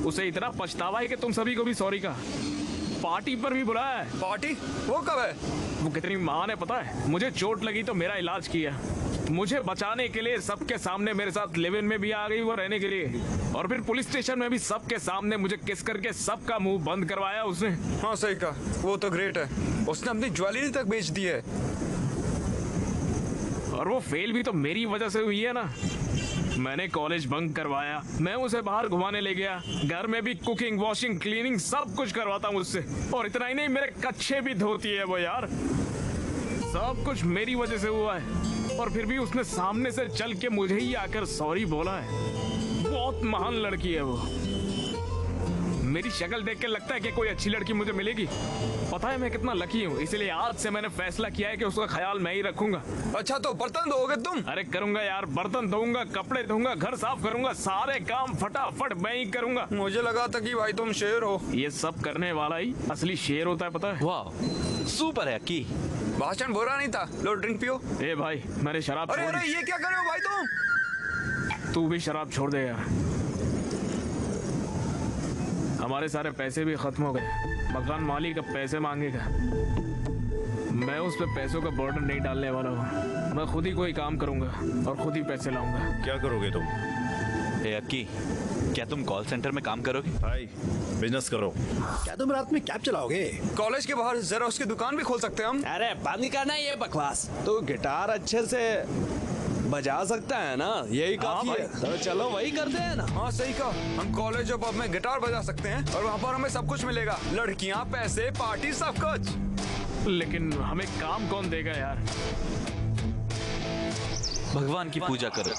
[SPEAKER 3] उसे इतना पछतावा है कि तुम सभी को भी सॉरी का। पार्टी पर भी बुलाया है।
[SPEAKER 8] पार्टी? वो कब है?
[SPEAKER 3] वो कितनी महान है पता है? मुझे चोट लगी तो मेरा इलाज किया, मुझे बचाने के लिए सबके सामने मेरे साथ लिव इन में भी आ गई वो रहने के लिए, और फिर पुलिस स्टेशन में भी सबके सामने मुझे किस करके सबका मुंह बंद करवाया उसने।
[SPEAKER 8] हाँ सही कहा, वो तो ग्रेट है। उसने अपनी ज्वेलरी तक बेच दी है।
[SPEAKER 3] और वो फेल भी तो मेरी वजह से हुई है ना। मैंने कॉलेज बंक करवाया, मैं उसे बाहर घुमाने ले गया, घर में भी कुकिंग, वॉशिंग, क्लीनिंग सब कुछ करवाता हूँ उससे। और इतना ही नहीं, मेरे कच्छे भी धोती है वो यार। सब कुछ मेरी वजह से हुआ है, और फिर भी उसने सामने से चल के मुझे ही आकर सॉरी बोला है। बहुत महान लड़की है वो। मेरी शक्ल देख के लगता है कि कोई अच्छी लड़की मुझे मिलेगी। पता है मैं कितना लकी हूँ, इसलिए आज से मैंने फैसला किया है कि उसका ख्याल मैं ही रखूंगा।
[SPEAKER 8] अच्छा तो बर्तन धोगे तुम?
[SPEAKER 3] अरे करूंगा यार, बर्तन धोऊंगा, कपड़े धोऊंगा, घर साफ करूंगा, सारे काम फटाफट मैं ही करूंगा।
[SPEAKER 8] मुझे लगा था कि भाई तुम शेर हो।
[SPEAKER 3] ये सब करने वाला ही असली शेर होता है, पता है?
[SPEAKER 6] वाह सुपर है की।
[SPEAKER 8] भाषण बुरा नहीं था। लो ड्रिंक पियो।
[SPEAKER 3] ए भाई, मैंने शराब
[SPEAKER 8] अरे
[SPEAKER 3] छोड़
[SPEAKER 8] अरे
[SPEAKER 3] दी।
[SPEAKER 8] ये क्या कर रहे हो भाई तुम?
[SPEAKER 3] तू भी शराब छोड़ दे यार। हमारे सारे पैसे भी खत्म हो गए, मकान मालिक अब पैसे मांगेगा। मैं उस पे पैसों का बर्डन नहीं डालने वाला हूँ। मैं खुद ही कोई काम करूंगा और खुद ही पैसे लाऊंगा।
[SPEAKER 2] क्या करोगे तुम?
[SPEAKER 6] ए अक्की, क्या तुम कॉल सेंटर में काम करोगे?
[SPEAKER 2] भाई बिजनेस करो।
[SPEAKER 5] क्या तुम रात में कैब चलाओगे?
[SPEAKER 8] कॉलेज के बाहर जरा उसकी दुकान भी खोल सकते हैं हम।
[SPEAKER 4] अरे बंद करना ये बकवास। तो गिटार अच्छे से बजा सकता है ना, यही काफी है। तो चलो वही करते हैं ना।
[SPEAKER 8] हाँ सही कहा, हम कॉलेज और पब में गिटार बजा सकते हैं और वहाँ पर हमें सब कुछ मिलेगा, लड़कियाँ, पैसे, पार्टी, सब कुछ।
[SPEAKER 3] लेकिन हमें काम कौन देगा यार?
[SPEAKER 6] भगवान की पूजा करो।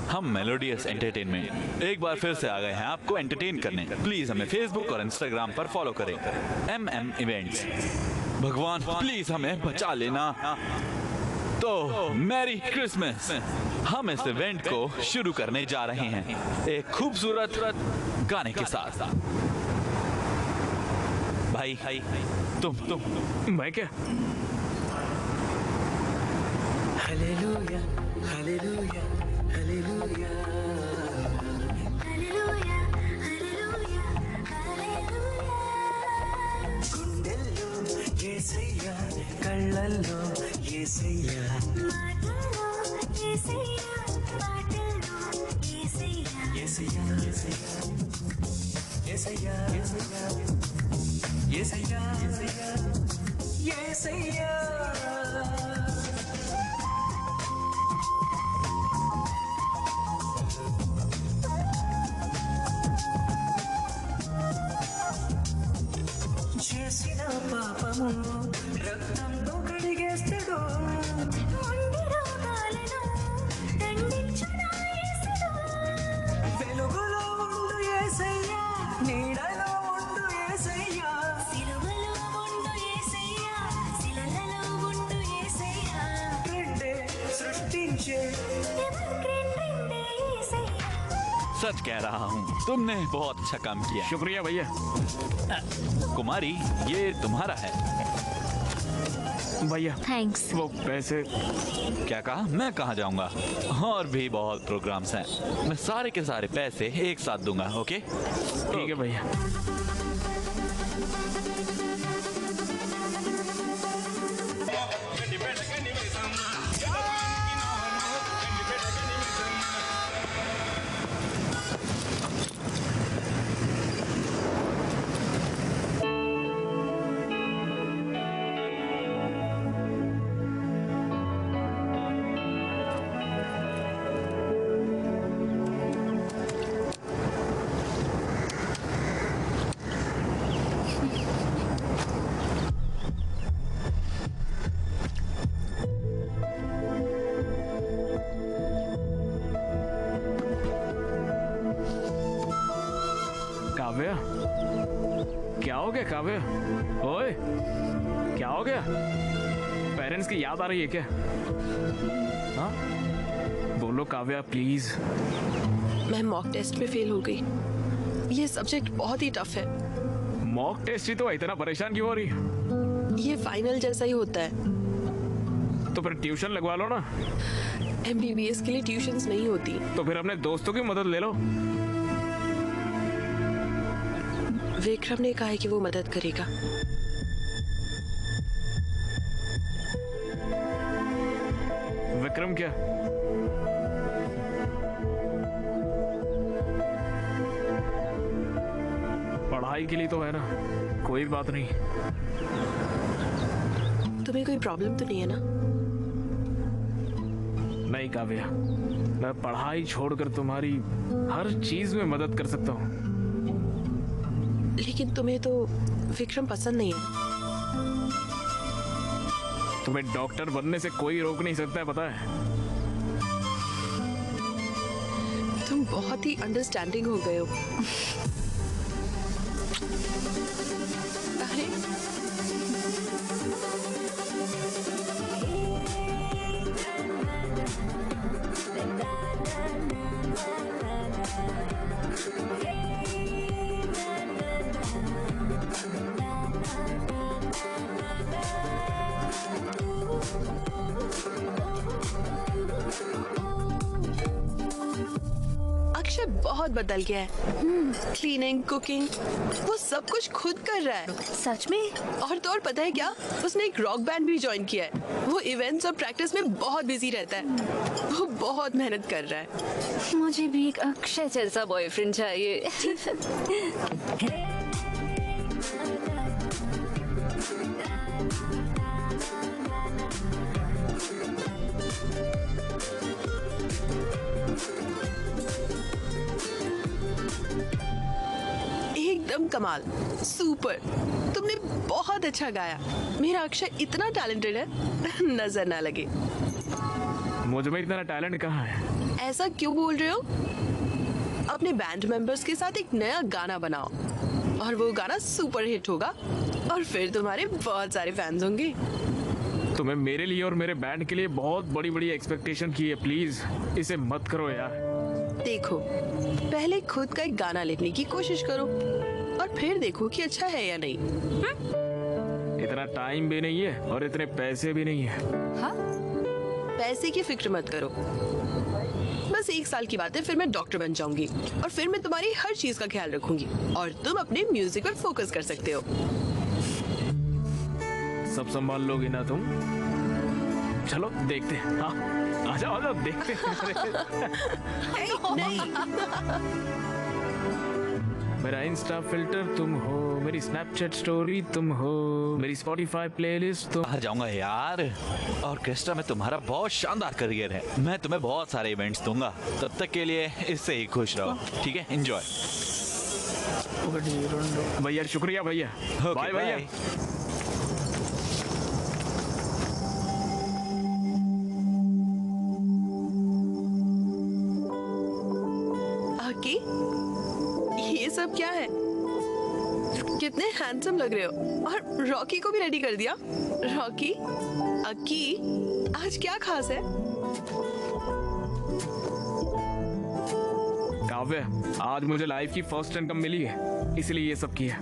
[SPEAKER 6] हम मेलोडियस एंटरटेनमेंट एक बार फिर से आ गए हैं आपको एंटरटेन करने। प्लीज हमें फेसबुक और इंस्टाग्राम पर फॉलो करें, MM इवेंट्स। भगवान प्लीज हमें बचा लेना। तो मैरी क्रिसमस। हम इस इवेंट को शुरू करने जा रहे हैं एक खूबसूरत गाने के साथ। भाई तुम
[SPEAKER 3] मैं क्या?
[SPEAKER 15] Hallelujah hallelujah hallelujah hallelujah hallelujah hallelujah. गुंडెల్లో యేసయ్యా, కళ్ళల్లో యేసయ్యా, మాటల్లో యేసయ్యా, పాటల్లో యేసయ్యా, యేసయ్యా యేసయ్యా యేసయ్యా యేసయ్యా యేసయ్యా యేసయ్యా। చేసిన పాపము రక్తంతో కడిగేస్తాడు, మొండి రోగాలను దండించునా యేసుడు। వెలుగులో ఉండు యేసయ్యా, నీడలో ఉండు యేసయ్యా, సిలువలో ఉండు యేసయ్యా, శిలలలో ఉండు యేసయ్యా। రెండే సృష్టించే రెండే యేసయ్యా।
[SPEAKER 6] सच कह रहा हूँ, तुमने बहुत अच्छा काम किया।
[SPEAKER 3] शुक्रिया भैया।
[SPEAKER 6] कुमारी ये तुम्हारा है।
[SPEAKER 3] भैया
[SPEAKER 13] थैंक्स।
[SPEAKER 3] वो पैसे।
[SPEAKER 6] क्या कहा? मैं कहाँ जाऊंगा, और भी बहुत प्रोग्राम्स हैं। मैं सारे के सारे पैसे एक साथ दूंगा। ओके
[SPEAKER 3] ठीक है भैया। हो गया काव्या? ओए, क्या हो गया? पेरेंट्स की याद आ रही है क्या? हाँ, बोलो काव्या प्लीज।
[SPEAKER 9] मैं मॉक टेस्ट में फेल हो गई। ये सब्जेक्ट बहुत ही टफ है।
[SPEAKER 3] मॉक टेस्ट ही तो इतना परेशान क्यों हो रही है?
[SPEAKER 9] ये फाइनल जैसा ही होता है।
[SPEAKER 3] तो फिर ट्यूशन लगवा लो ना।
[SPEAKER 9] MBBS के लिए ट्यूशंस नहीं होती।
[SPEAKER 3] तो फिर अपने दोस्तों की मदद ले लो।
[SPEAKER 9] विक्रम ने कहा है कि वो मदद करेगा।
[SPEAKER 3] विक्रम क्या? पढ़ाई के लिए तो है ना, कोई बात नहीं।
[SPEAKER 9] तुम्हें कोई प्रॉब्लम तो नहीं है ना?
[SPEAKER 3] नहीं काव्या, मैं पढ़ाई छोड़कर तुम्हारी हर चीज में मदद कर सकता हूँ।
[SPEAKER 9] लेकिन तुम्हें तो विक्रम पसंद नहीं है।
[SPEAKER 3] तुम्हें डॉक्टर बनने से कोई रोक नहीं सकता है, पता है?
[SPEAKER 9] तुम बहुत ही अंडरस्टैंडिंग हो गए हो। अरे अक्षय बहुत बदल गया है। क्लीनिंग, कुकिंग, वो सब कुछ खुद कर रहा है।
[SPEAKER 7] सच में?
[SPEAKER 9] और तो और पता है क्या, उसने एक रॉक बैंड भी ज्वाइन किया है। वो इवेंट्स और प्रैक्टिस में बहुत बिजी रहता है। वो बहुत मेहनत कर रहा है।
[SPEAKER 7] मुझे भी एक अक्षय जैसा बॉयफ्रेंड चाहिए।
[SPEAKER 9] एकदम कमाल, सुपर। तुमने बहुत अच्छा गाया। मेरा अक्षय इतना टैलेंटेड है, नजर ना लगे।
[SPEAKER 3] मुझ में इतना टैलेंट कहाँ है?
[SPEAKER 9] ऐसा क्यों बोल रहे हो? अपने बैंड मेंबर्स के साथ एक नया गाना बनाओ और वो गाना सुपर हिट होगा और फिर तुम्हारे बहुत सारे फैंस होंगे।
[SPEAKER 3] तुम्हें मेरे लिए और मेरे बैंड के लिए बहुत बड़ी बड़ी एक्सपेक्टेशन की है, प्लीज इसे मत करो यार।
[SPEAKER 9] देखो, पहले खुद का एक गाना लिखने की कोशिश करो और फिर देखो कि अच्छा है या नहीं।
[SPEAKER 3] इतना टाइम भी नहीं है और इतने पैसे भी नहीं है।
[SPEAKER 9] हाँ? पैसे की फिक्र मत करो। बस 1 साल की बात है, फिर मैं डॉक्टर बन जाऊंगी और फिर मैं तुम्हारी हर चीज का ख्याल रखूंगी और तुम अपने म्यूजिक पर फोकस कर सकते हो।
[SPEAKER 3] सब संभाल लोगी ना तुम? चलो देखते हैं। हाँ, आ जाओ देखते हैं।
[SPEAKER 9] नहीं।
[SPEAKER 3] मेरा इंस्टा फिल्टर तुम हो, मेरी स्नैपचैट स्टोरी तुम हो, मेरी स्पॉटिफाई प्लेलिस्ट तुम।
[SPEAKER 6] बाहर जाऊंगा यार। ऑर्केस्ट्रा में तुम्हारा बहुत शानदार करियर है। मैं तुम्हें बहुत सारे इवेंट्स दूंगा। तब तक के लिए इससे ही खुश रहो, ठीक है? एंजॉय।
[SPEAKER 3] भैया शुक्रिया भैया। बाय भैया।
[SPEAKER 9] आकी, ये सब क्या है? कितने हैंडसम लग रहे हो। और रॉकी को भी रेडी कर दिया। रॉकी, अक्की, आज क्या खास है?
[SPEAKER 3] काव्य, आज मुझे लाइफ की फर्स्ट इनकम मिली है, इसलिए ये सब किया।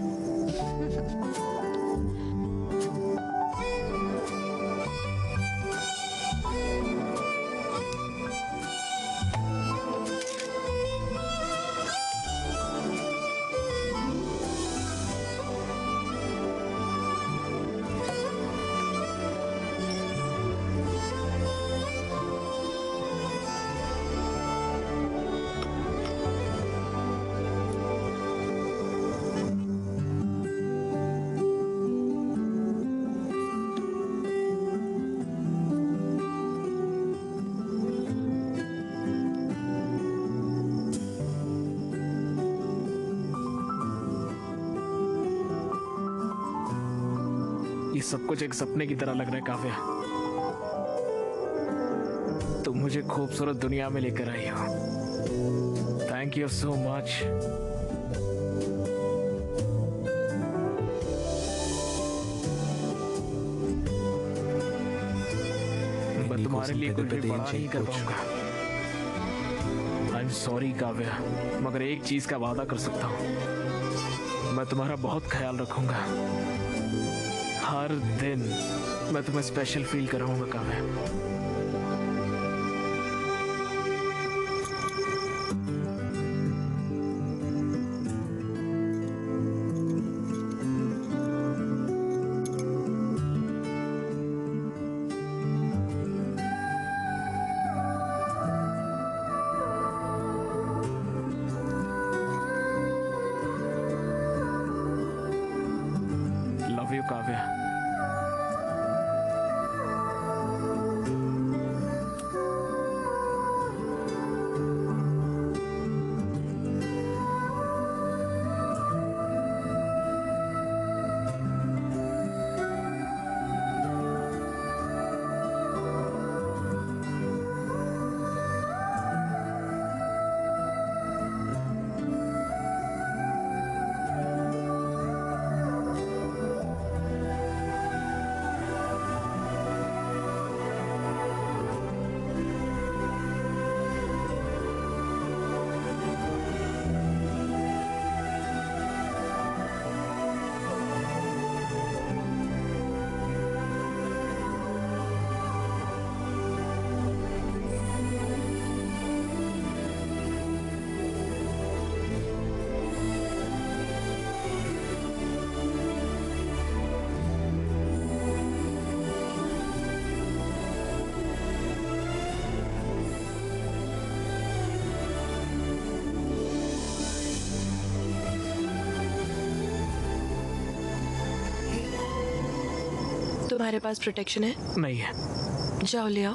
[SPEAKER 3] ये सब कुछ एक सपने की तरह लग रहा है काव्या। तुम मुझे खूबसूरत दुनिया में लेकर आई हो। Thank you so much. तुम्हारे लिए कुछ भी बड़ा नहीं कर पाऊंगा। आई एम सॉरी काव्या, मगर एक चीज का वादा कर सकता हूँ, मैं तुम्हारा बहुत ख्याल रखूंगा। हर दिन मैं तुम्हें स्पेशल फील कराऊंगा काव्या। Love you Kavya.
[SPEAKER 9] तुम्हारे पास प्रोटेक्शन है?
[SPEAKER 3] नहीं है।
[SPEAKER 9] जाओ ले आओ।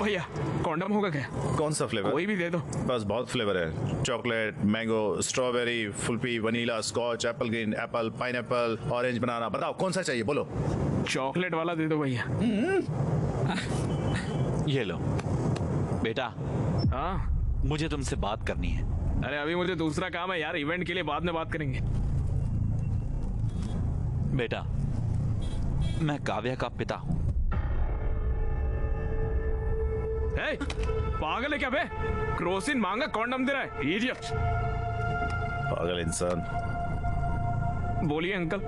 [SPEAKER 3] भैया कॉन्डम होगा क्या?
[SPEAKER 2] कौन सा फ्लेवर?
[SPEAKER 3] कोई भी दे दो।
[SPEAKER 2] बस बहुत फ्लेवर है, चॉकलेट, मैंगो, स्ट्रॉबेरी, फुलपी, vanilla, scotch, apple green, apple, pineapple, orange, banana. बताओ कौन सा चाहिए, बोलो।
[SPEAKER 3] चॉकलेट वाला दे दो भैया।
[SPEAKER 6] ये लो बेटा।
[SPEAKER 3] हाँ
[SPEAKER 6] मुझे तुमसे बात करनी है।
[SPEAKER 3] अरे अभी मुझे दूसरा काम है यार, इवेंट के लिए बाद में बात करेंगे।
[SPEAKER 6] बेटा मैं काव्या का पिता हूँ।
[SPEAKER 3] पागल है क्या बे? क्रोसिन मांगा कॉन्डम दे रहा है, इडियट।
[SPEAKER 2] पागल इंसान।
[SPEAKER 3] बोलिए अंकल।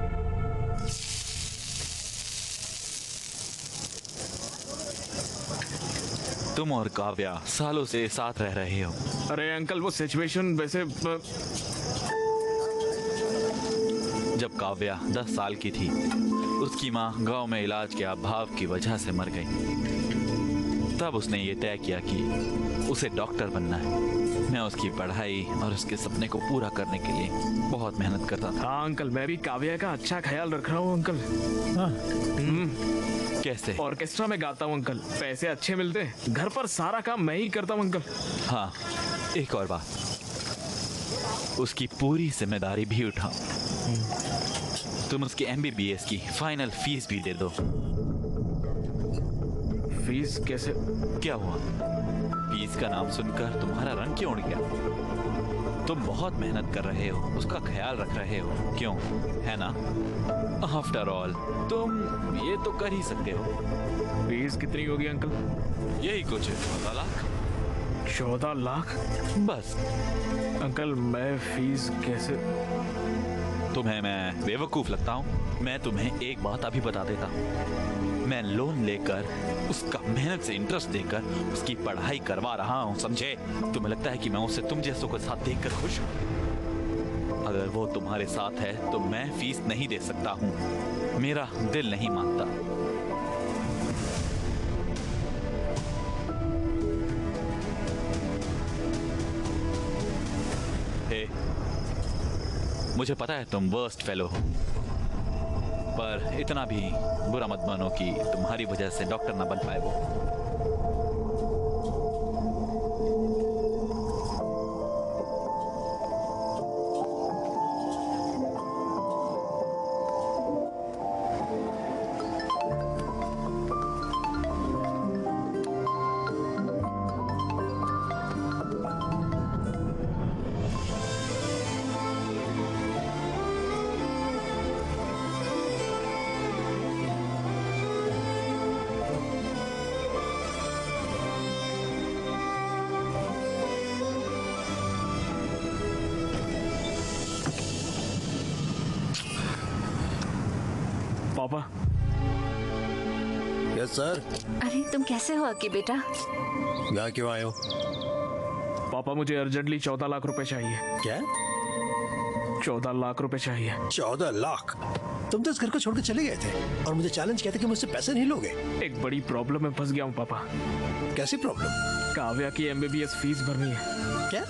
[SPEAKER 6] तुम और काव्या सालों से साथ रह रहे हो।
[SPEAKER 3] अरे अंकल वो सिचुएशन वैसे
[SPEAKER 6] जब काव्या 10 साल की थी, उसकी माँ गांव में इलाज के अभाव की वजह से मर गई। तब उसने ये तय किया कि उसे डॉक्टर बनना है। मैं उसकी पढ़ाई और उसके सपने को पूरा करने के लिए बहुत मेहनत करता था।
[SPEAKER 3] हाँ अंकल, मैं भी काव्या का अच्छा ख्याल रख रहा हूँ अंकल।
[SPEAKER 6] कैसे?
[SPEAKER 3] ऑर्केस्ट्रा में गाता हूँ अंकल, पैसे अच्छे मिलते हैं। घर पर सारा काम मैं ही करता हूँ अंकल।
[SPEAKER 6] हाँ एक और बात, उसकी पूरी जिम्मेदारी भी उठाओ। तुम उसकी MBBS की फाइनल फीस भी दे दो।
[SPEAKER 3] फीस कैसे?
[SPEAKER 6] क्या हुआ? फीस का नाम सुनकर तुम्हारा रंग क्यों उड़ गया? तुम बहुत मेहनत कर रहे हो, उसका ख्याल रख रहे हो, क्यों? है ना? आफ्टर ऑल तुम ये तो कर ही सकते हो।
[SPEAKER 3] फीस कितनी होगी अंकल?
[SPEAKER 6] यही कुछ 14 लाख।
[SPEAKER 3] 14 लाख?
[SPEAKER 6] बस।
[SPEAKER 3] अंकल मैं फीस कैसे?
[SPEAKER 6] तुम्हें मैं बेवकूफ लगता हूँ? मैं तुम्हें एक बात अभी बता देता हूँ। मैं लोन लेकर उसका मेहनत से इंटरेस्ट देकर उसकी पढ़ाई करवा रहा हूँ, समझे? तुम्हें लगता है कि मैं उसे तुम जैसों के साथ देखकर खुश हूँ? अगर वो तुम्हारे साथ है तो मैं फीस नहीं दे सकता हूँ। मेरा दिल नहीं मानता। हे, मुझे पता है तुम वर्स्ट फेलो हो, पर इतना भी बुरा मत मानो कि तुम्हारी वजह से डॉक्टर ना बन पाए वो।
[SPEAKER 3] पापा।
[SPEAKER 5] Yes sir.
[SPEAKER 7] अरे तुम कैसे हो अक्की बेटा?
[SPEAKER 5] यहाँ क्यों आए हो?
[SPEAKER 3] पापा मुझे अर्जेंटली 14 लाख रुपए चाहिए।
[SPEAKER 5] क्या?
[SPEAKER 3] 14 लाख रुपए चाहिए।
[SPEAKER 5] 14 लाख? तुम तो इस घर को छोड़कर चले गए थे और मुझे चैलेंज किया था कि मुझसे पैसे नहीं लोगे।
[SPEAKER 3] एक बड़ी प्रॉब्लम में फंस गया हूँ पापा।
[SPEAKER 5] कैसी प्रॉब्लम?
[SPEAKER 3] काव्या की MBBS फीस भरनी है।
[SPEAKER 5] क्या?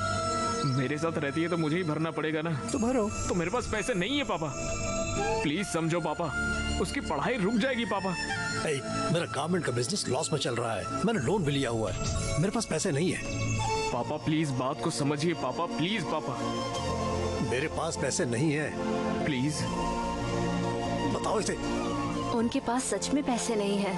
[SPEAKER 3] मेरे साथ रहती है तो मुझे ही भरना पड़ेगा ना।
[SPEAKER 5] तो भरो।
[SPEAKER 3] तो मेरे पास पैसे नहीं है पापा, प्लीज समझो पापा, उसकी पढ़ाई रुक जाएगी पापा।
[SPEAKER 5] मेरा गारमेंट का बिजनेस लॉस में चल रहा है, मैंने लोन भी लिया हुआ है, मेरे पास पैसे नहीं है।
[SPEAKER 3] पापा प्लीज बात को समझिए पापा, प्लीज पापा।
[SPEAKER 5] मेरे पास पैसे नहीं है।
[SPEAKER 3] प्लीज
[SPEAKER 5] बताओ इसे।
[SPEAKER 7] उनके पास सच में पैसे नहीं है।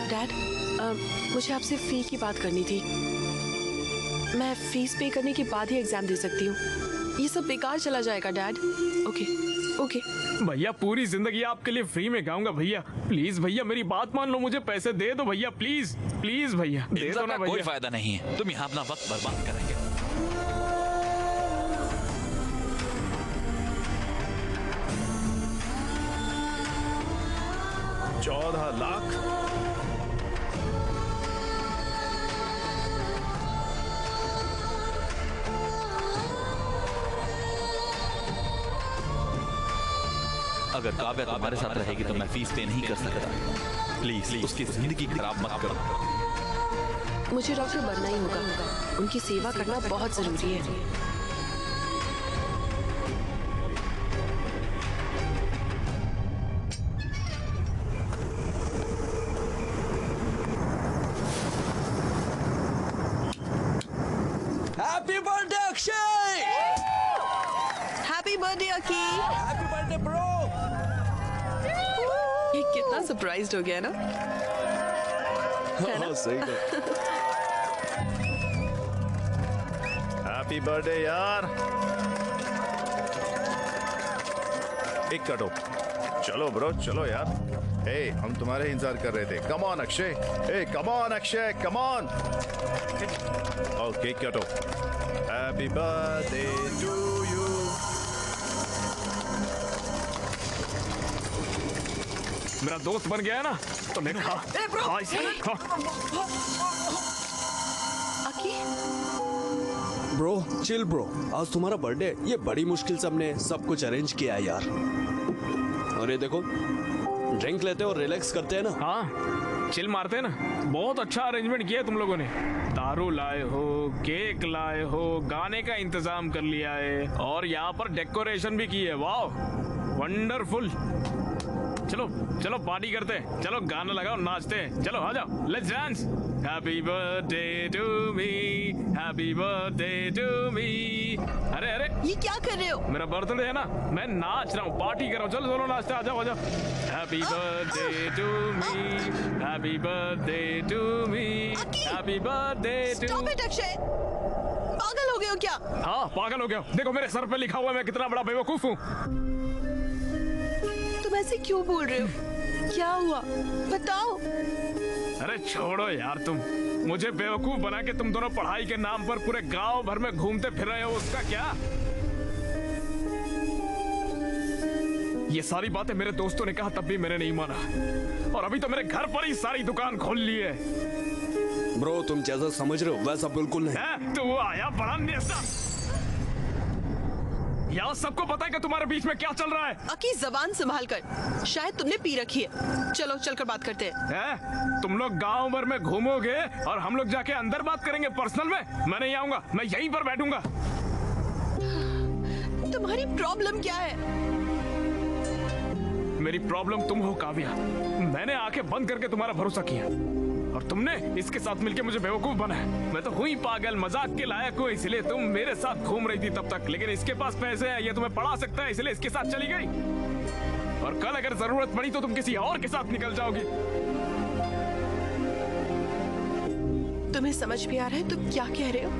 [SPEAKER 9] डैड, मुझे आपसे फी की बात करनी थी। मैं फीस पे करने के बाद ही एग्जाम दे सकती हूँ। ये सब बेकार चला जाएगा डैड। Okay okay.
[SPEAKER 3] भैया पूरी जिंदगी आपके लिए फ्री में गाऊंगा भैया, प्लीज भैया मेरी बात मान लो, मुझे पैसे दे दो भैया, प्लीज प्लीज भैया दे दो ना भैया।
[SPEAKER 6] कोई फायदा नहीं है, तुम यहाँ अपना वक्त बर्बाद करेंगे।
[SPEAKER 2] 14 लाख?
[SPEAKER 6] अगर काव्या तुम्हारे साथ रहेगी तो मैं फीस पे नहीं कर सकता। प्लीज उसकी जिंदगी खराब मत करो।
[SPEAKER 9] मुझे डॉक्टर बनना ही होगा, उनकी सेवा करना बहुत जरूरी है।
[SPEAKER 4] Happy birthday Akshay!
[SPEAKER 9] Happy birthday Aki!
[SPEAKER 4] Happy birthday bro!
[SPEAKER 9] ये कितना सरप्राइज्ड हो गया ना?
[SPEAKER 4] हाँ, सही बात।
[SPEAKER 2] हैप्पी बर्थडे यार। एक कटो। चलो ब्रो चलो यार। हम तुम्हारे इंतजार कर रहे थे। Come on Akshay, come on Akshay, come on. Okay कटो। Happy birthday to you.
[SPEAKER 3] मेरा दोस्त बन गया है ना, तो मैं खा इसे।
[SPEAKER 4] ब्रो चिल ब्रो, आज तुम्हारा बर्थडे, ये बड़ी मुश्किल से हमने सब कुछ अरेंज किया है यार। और ये देखो, ड्रिंक लेते और रिलैक्स करते हैं ना।
[SPEAKER 3] हाँ चिल मारते हैं ना। बहुत अच्छा अरेंजमेंट किया तुम लोगों ने। दारू लाए हो, केक लाए हो, गाने का इंतजाम कर लिया है और यहाँ पर डेकोरेशन भी की है। वाह वंडरफुल। चलो चलो पार्टी करते हैं, चलो गाना लगाओ नाचते हैं, चलो आ जाओ let's dance. Happy birthday to me, happy birthday to me. अरे अरे
[SPEAKER 9] ये क्या कर रहे हो?
[SPEAKER 3] मेरा बर्थडे है ना, मैं नाच रहा हूँ, पार्टी कर रहा हूँ। चलो चलो नाचते, आ जाओ आ जाओ। Happy birthday to me, happy birthday to me, happy birthday to.
[SPEAKER 9] Stop it Akshay, पागल हो गए हो क्या?
[SPEAKER 3] हाँ पागल हो गया हूँ। देखो मेरे सर पे लिखा हुआ है मैं कितना बड़ा बेवकूफ हूँ।
[SPEAKER 9] तुम ऐसे क्यों बोल रहे हो? क्या हुआ बताओ।
[SPEAKER 3] अरे छोड़ो यार, तुम मुझे बेवकूफ बना के तुम दोनों पढ़ाई के नाम पर पूरे गांव भर में घूमते फिर रहे हो, उसका क्या? ये सारी बातें मेरे दोस्तों ने कहा तब भी मैंने नहीं माना, और अभी तो मेरे घर पर ही सारी दुकान खोल ली है।
[SPEAKER 4] ब्रो तुम जैसा समझ रहे हो वैसा बिल्कुल नहीं।
[SPEAKER 3] तो वो आया बड़ा नेता। यहाँ सबको पता है कि तुम्हारे बीच में क्या चल रहा है।
[SPEAKER 9] अकी जबान संभाल कर, शायद तुमने पी रखी है। चलो चलकर बात करते हैं।
[SPEAKER 3] तुम लोग गांव भर में घूमोगे और हम लोग जाके अंदर बात करेंगे पर्सनल में। मैं नहीं आऊंगा, मैं यहीं पर बैठूंगा।
[SPEAKER 9] तुम्हारी प्रॉब्लम क्या है?
[SPEAKER 3] मेरी प्रॉब्लम तुम हो काव्या। मैंने आंखें बंद करके तुम्हारा भरोसा किया और तुमने इसके साथ मिलके मुझे बेवकूफ बनाया। मैं तो हुई पागल, मजाक के लायक हूँ, इसलिए तुम मेरे साथ घूम रही थी तब तक। लेकिन इसके पास पैसे हैं, ये तुम्हें पढ़ा सकता है, इसलिए इसके साथ चली गई। और कल अगर जरूरत पड़ी तो तुम किसी और के साथ निकल जाओगी।
[SPEAKER 9] तुम्हें समझ भी आ रहा है तुम क्या कह रहे हो?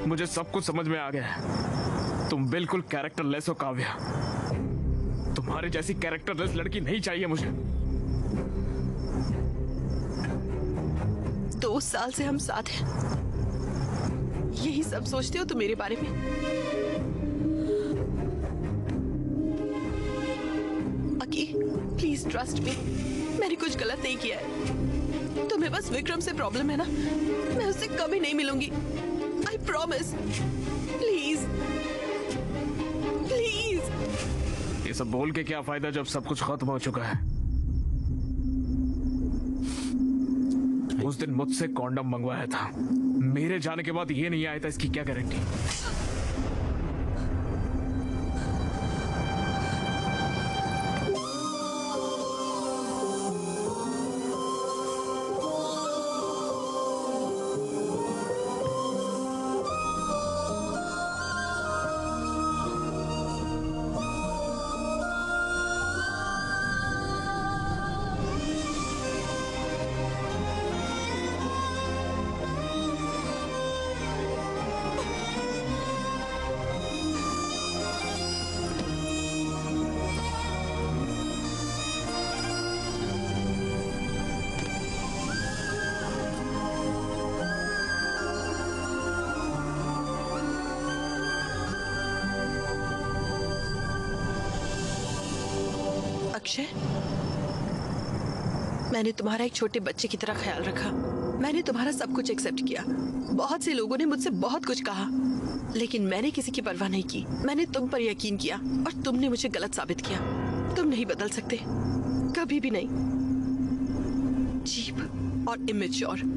[SPEAKER 3] मुझे सब कुछ समझ में आ गया है। तुम बिल्कुल कैरेक्टर लेस हो काव्या। तुम्हारे जैसी कैरेक्टरलेस लड़की नहीं चाहिए मुझे।
[SPEAKER 9] 2 साल से हम साथ हैं, यही सब सोचते हो तुम मेरे बारे में? अकी, प्लीज ट्रस्ट मी, मैंने कुछ गलत नहीं किया है। तुम्हें बस विक्रम से प्रॉब्लम है ना, मैं उससे कभी नहीं मिलूंगी, आई प्रॉमिस। Please please.
[SPEAKER 3] ये सब बोल के क्या फायदा जब सब कुछ खत्म हो चुका है। उस दिन मुझसे कॉन्डम मंगवाया था, मेरे जाने के बाद ये नहीं आया था, इसकी क्या गारंटी?
[SPEAKER 9] अक्षय, मैंने तुम्हारा एक छोटे बच्चे की तरह ख्याल रखा। मैंने तुम्हारा सब कुछ एक्सेप्ट किया। बहुत से लोगों ने मुझसे बहुत कुछ कहा, लेकिन मैंने किसी की परवाह नहीं की। मैंने तुम पर यकीन किया और तुमने मुझे गलत साबित किया। तुम नहीं बदल सकते, कभी भी नहीं। चीप और इमेच्योर।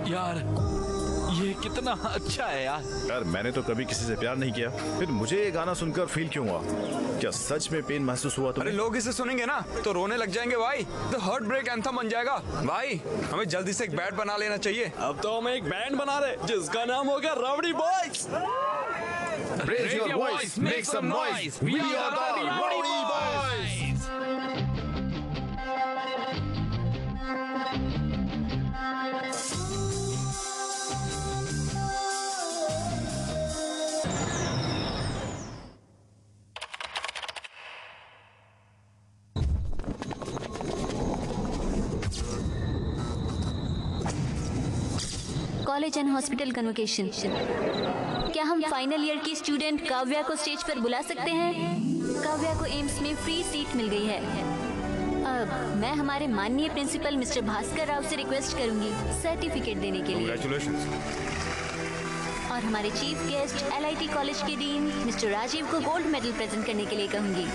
[SPEAKER 6] यार ये कितना अच्छा है यार।
[SPEAKER 2] यार मैंने तो कभी किसी से प्यार नहीं किया, फिर मुझे ये गाना सुनकर फील क्यों हुआ? क्या सच में पेन महसूस हुआ?
[SPEAKER 8] अरे लोग इसे सुनेंगे ना तो रोने लग जाएंगे भाई, तो हार्ट ब्रेक एंथम बन जाएगा। भाई हमें जल्दी से एक बैंड बना लेना चाहिए।
[SPEAKER 4] अब तो हम एक बैंड बना रहे जिसका नाम होगा rowdy boys.
[SPEAKER 3] Raise your voice, make some noise. We are the Rowdy Boys.
[SPEAKER 13] College and hospital convocation. क्या हम फाइनल ईयर की स्टूडेंट काव्या को स्टेज पर बुला सकते हैं? काव्या को एम्स में फ्री सीट मिल गई है। अब मैं हमारे माननीय प्रिंसिपल मिस्टर भास्कर राव से रिक्वेस्ट करूंगी सर्टिफिकेट देने के लिए।
[SPEAKER 8] Congratulations.
[SPEAKER 13] और हमारे चीफ गेस्ट LIT कॉलेज के डीन मिस्टर राजीव को गोल्ड मेडल प्रेजेंट करने के लिए कहूंगी।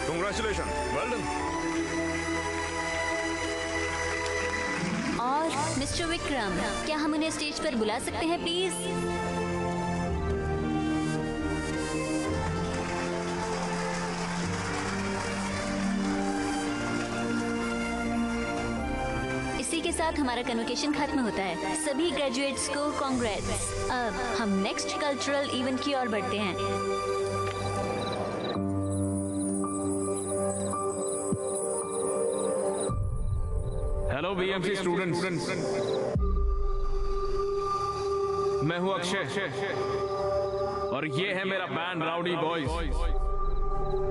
[SPEAKER 8] Congratulations. Well done.
[SPEAKER 13] और मिस्टर विक्रम, क्या हम उन्हें स्टेज पर बुला सकते हैं प्लीज? इसी के साथ हमारा कन्वोकेशन खत्म होता है। सभी ग्रेजुएट्स को कांग्रेट्स। अब हम नेक्स्ट कल्चरल इवेंट की ओर बढ़ते हैं।
[SPEAKER 3] हेलो BMC स्टूडेंट्स, मैं हूं अक्षय और ये है मेरा बैंड राउडी बॉयज।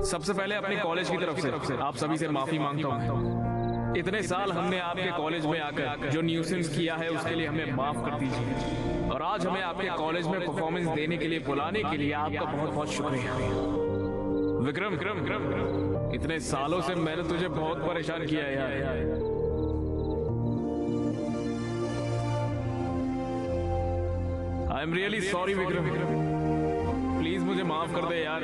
[SPEAKER 3] सबसे पहले अपने कॉलेज की तरफ से आप सभी से माफी मांगता हूं। इतने साल हमने आपके कॉलेज में आकर जो न्यूसेंस किया है उसके लिए हमें माफ कर दीजिए। और आज हमें आपके कॉलेज में परफॉर्मेंस देने के लिए बुलाने के लिए आपका बहुत बहुत शुक्रिया। विक्रम, इतने सालों से मैंने तुझे बहुत परेशान किया है यार। I am really sorry Vikram, please मुझे माफ कर दे यार।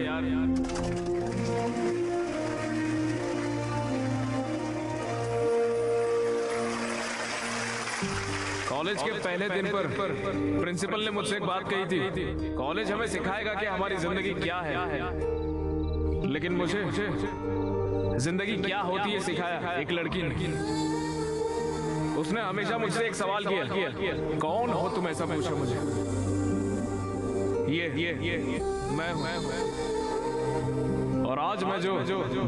[SPEAKER 3] कॉलेज के पहले दिन पर प्रिंसिपल ने मुझसे एक बात कही थी, कॉलेज हमें सिखाएगा कि हमारी जिंदगी क्या है, लेकिन मुझे जिंदगी क्या होती है सिखाया एक लड़की ने। उसने हमेशा मुझसे एक सवाल किया, कौन हो तुम, ऐसा पूछा मुझे। ये मैं हूं। और आज मैं जो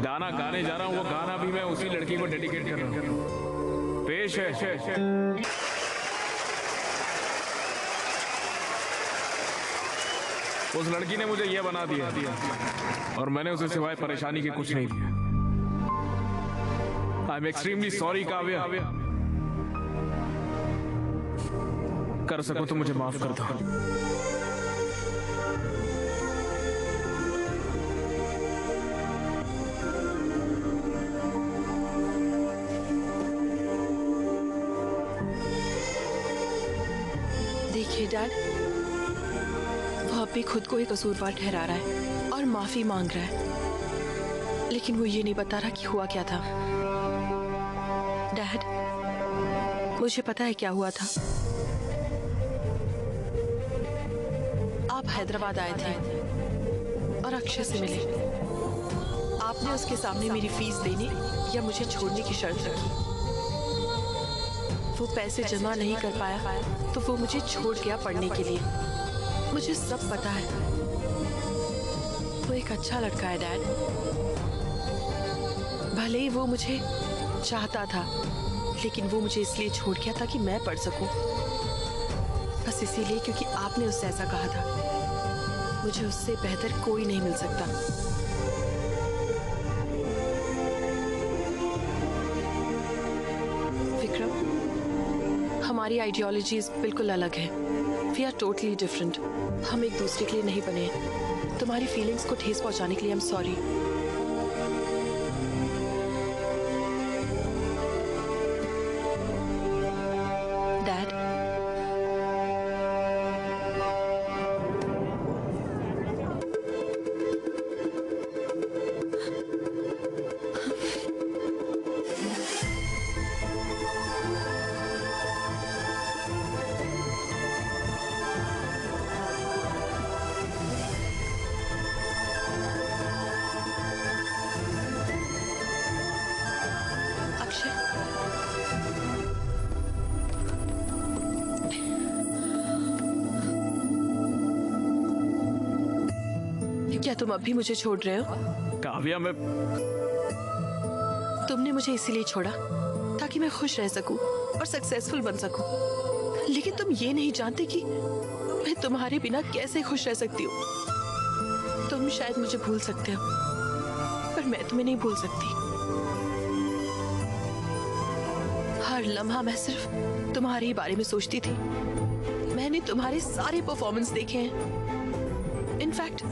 [SPEAKER 3] गाना गाने जा रहा हूं, वो गाना भी मैं उसी लड़की को डेडिकेट कर रहा हूं। पेश है उस लड़की ने मुझे ये बना दिया और मैंने उसे सिवाय परेशानी के कुछ नहीं दिया। I am extremely sorry Kavya. कर सको तो मुझे माफ कर दो।
[SPEAKER 9] देखिए डैड, वो अब भी खुद को ही कसूरवार ठहरा रहा है और माफी मांग रहा है, लेकिन वो ये नहीं बता रहा कि हुआ क्या था। डैड, मुझे पता है क्या हुआ था। आप हैदराबाद आए थे और अक्षय से मिले। आपने उसके सामने मेरी फीस देने या मुझे छोड़ने की शर्त रखी। वो पैसे जमा नहीं कर पाया तो वो मुझे छोड़ गया पढ़ने के लिए। मुझे सब पता है। वो एक अच्छा लड़का है डैड। भले ही वो मुझे चाहता था, लेकिन वो मुझे इसलिए छोड़ गया ताकि मैं पढ़ सकूं। बस इसीलिए क्योंकि आपने उससे ऐसा कहा था। मुझे उससे बेहतर कोई नहीं मिल सकता। विक्रम, हमारी आइडियोलॉजीज बिल्कुल अलग है। We are totally different. हम एक दूसरे के लिए नहीं बने हैं। तुम्हारी फीलिंग्स को ठेस पहुंचाने के लिए आई एम सॉरी। डैड, क्या तुम अब भी मुझे छोड़ रहे हो?
[SPEAKER 3] काव्या, मैं
[SPEAKER 9] तुमने मुझे इसीलिए छोड़ा ताकि मैं खुश रह सकूं और सक्सेसफुल बन सकूं। लेकिन तुम ये नहीं जानते कि मैं तुम्हारे बिना कैसे खुश रह सकती हूँ। तुम शायद मुझे भूल सकते हो, पर मैं तुम्हें नहीं भूल सकती। हर लम्हा मैं सिर्फ तुम्हारे ही बारे में सोचती थी। मैंने तुम्हारे सारे परफॉर्मेंस देखे हैं। इनफैक्ट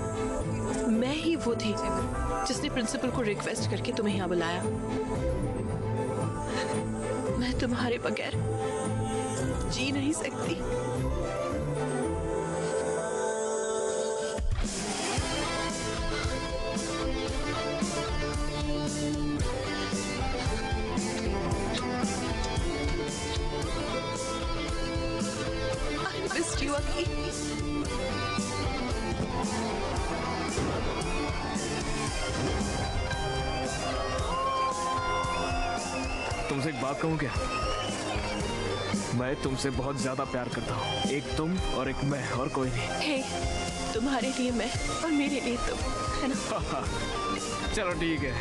[SPEAKER 9] मैं ही वो थी जिसने प्रिंसिपल को रिक्वेस्ट करके तुम्हें यहाँ बुलाया। मैं तुम्हारे बगैर जी नहीं सकती। I missed you, Aki.
[SPEAKER 3] तुमसे एक बात कहूं क्या? मैं तुमसे बहुत ज्यादा प्यार करता हूँ। एक तुम और एक मैं, और कोई नहीं।
[SPEAKER 9] हे, तुम्हारे लिए मैं और मेरे लिए तुम, है ना?
[SPEAKER 3] चलो ठीक है।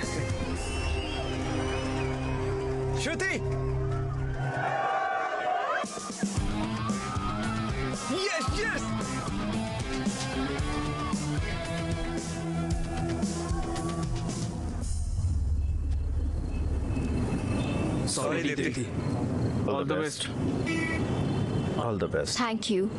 [SPEAKER 8] Shruti, yes yes.
[SPEAKER 3] Sorry Deepti. All the best.
[SPEAKER 2] All the best.
[SPEAKER 13] Thank you.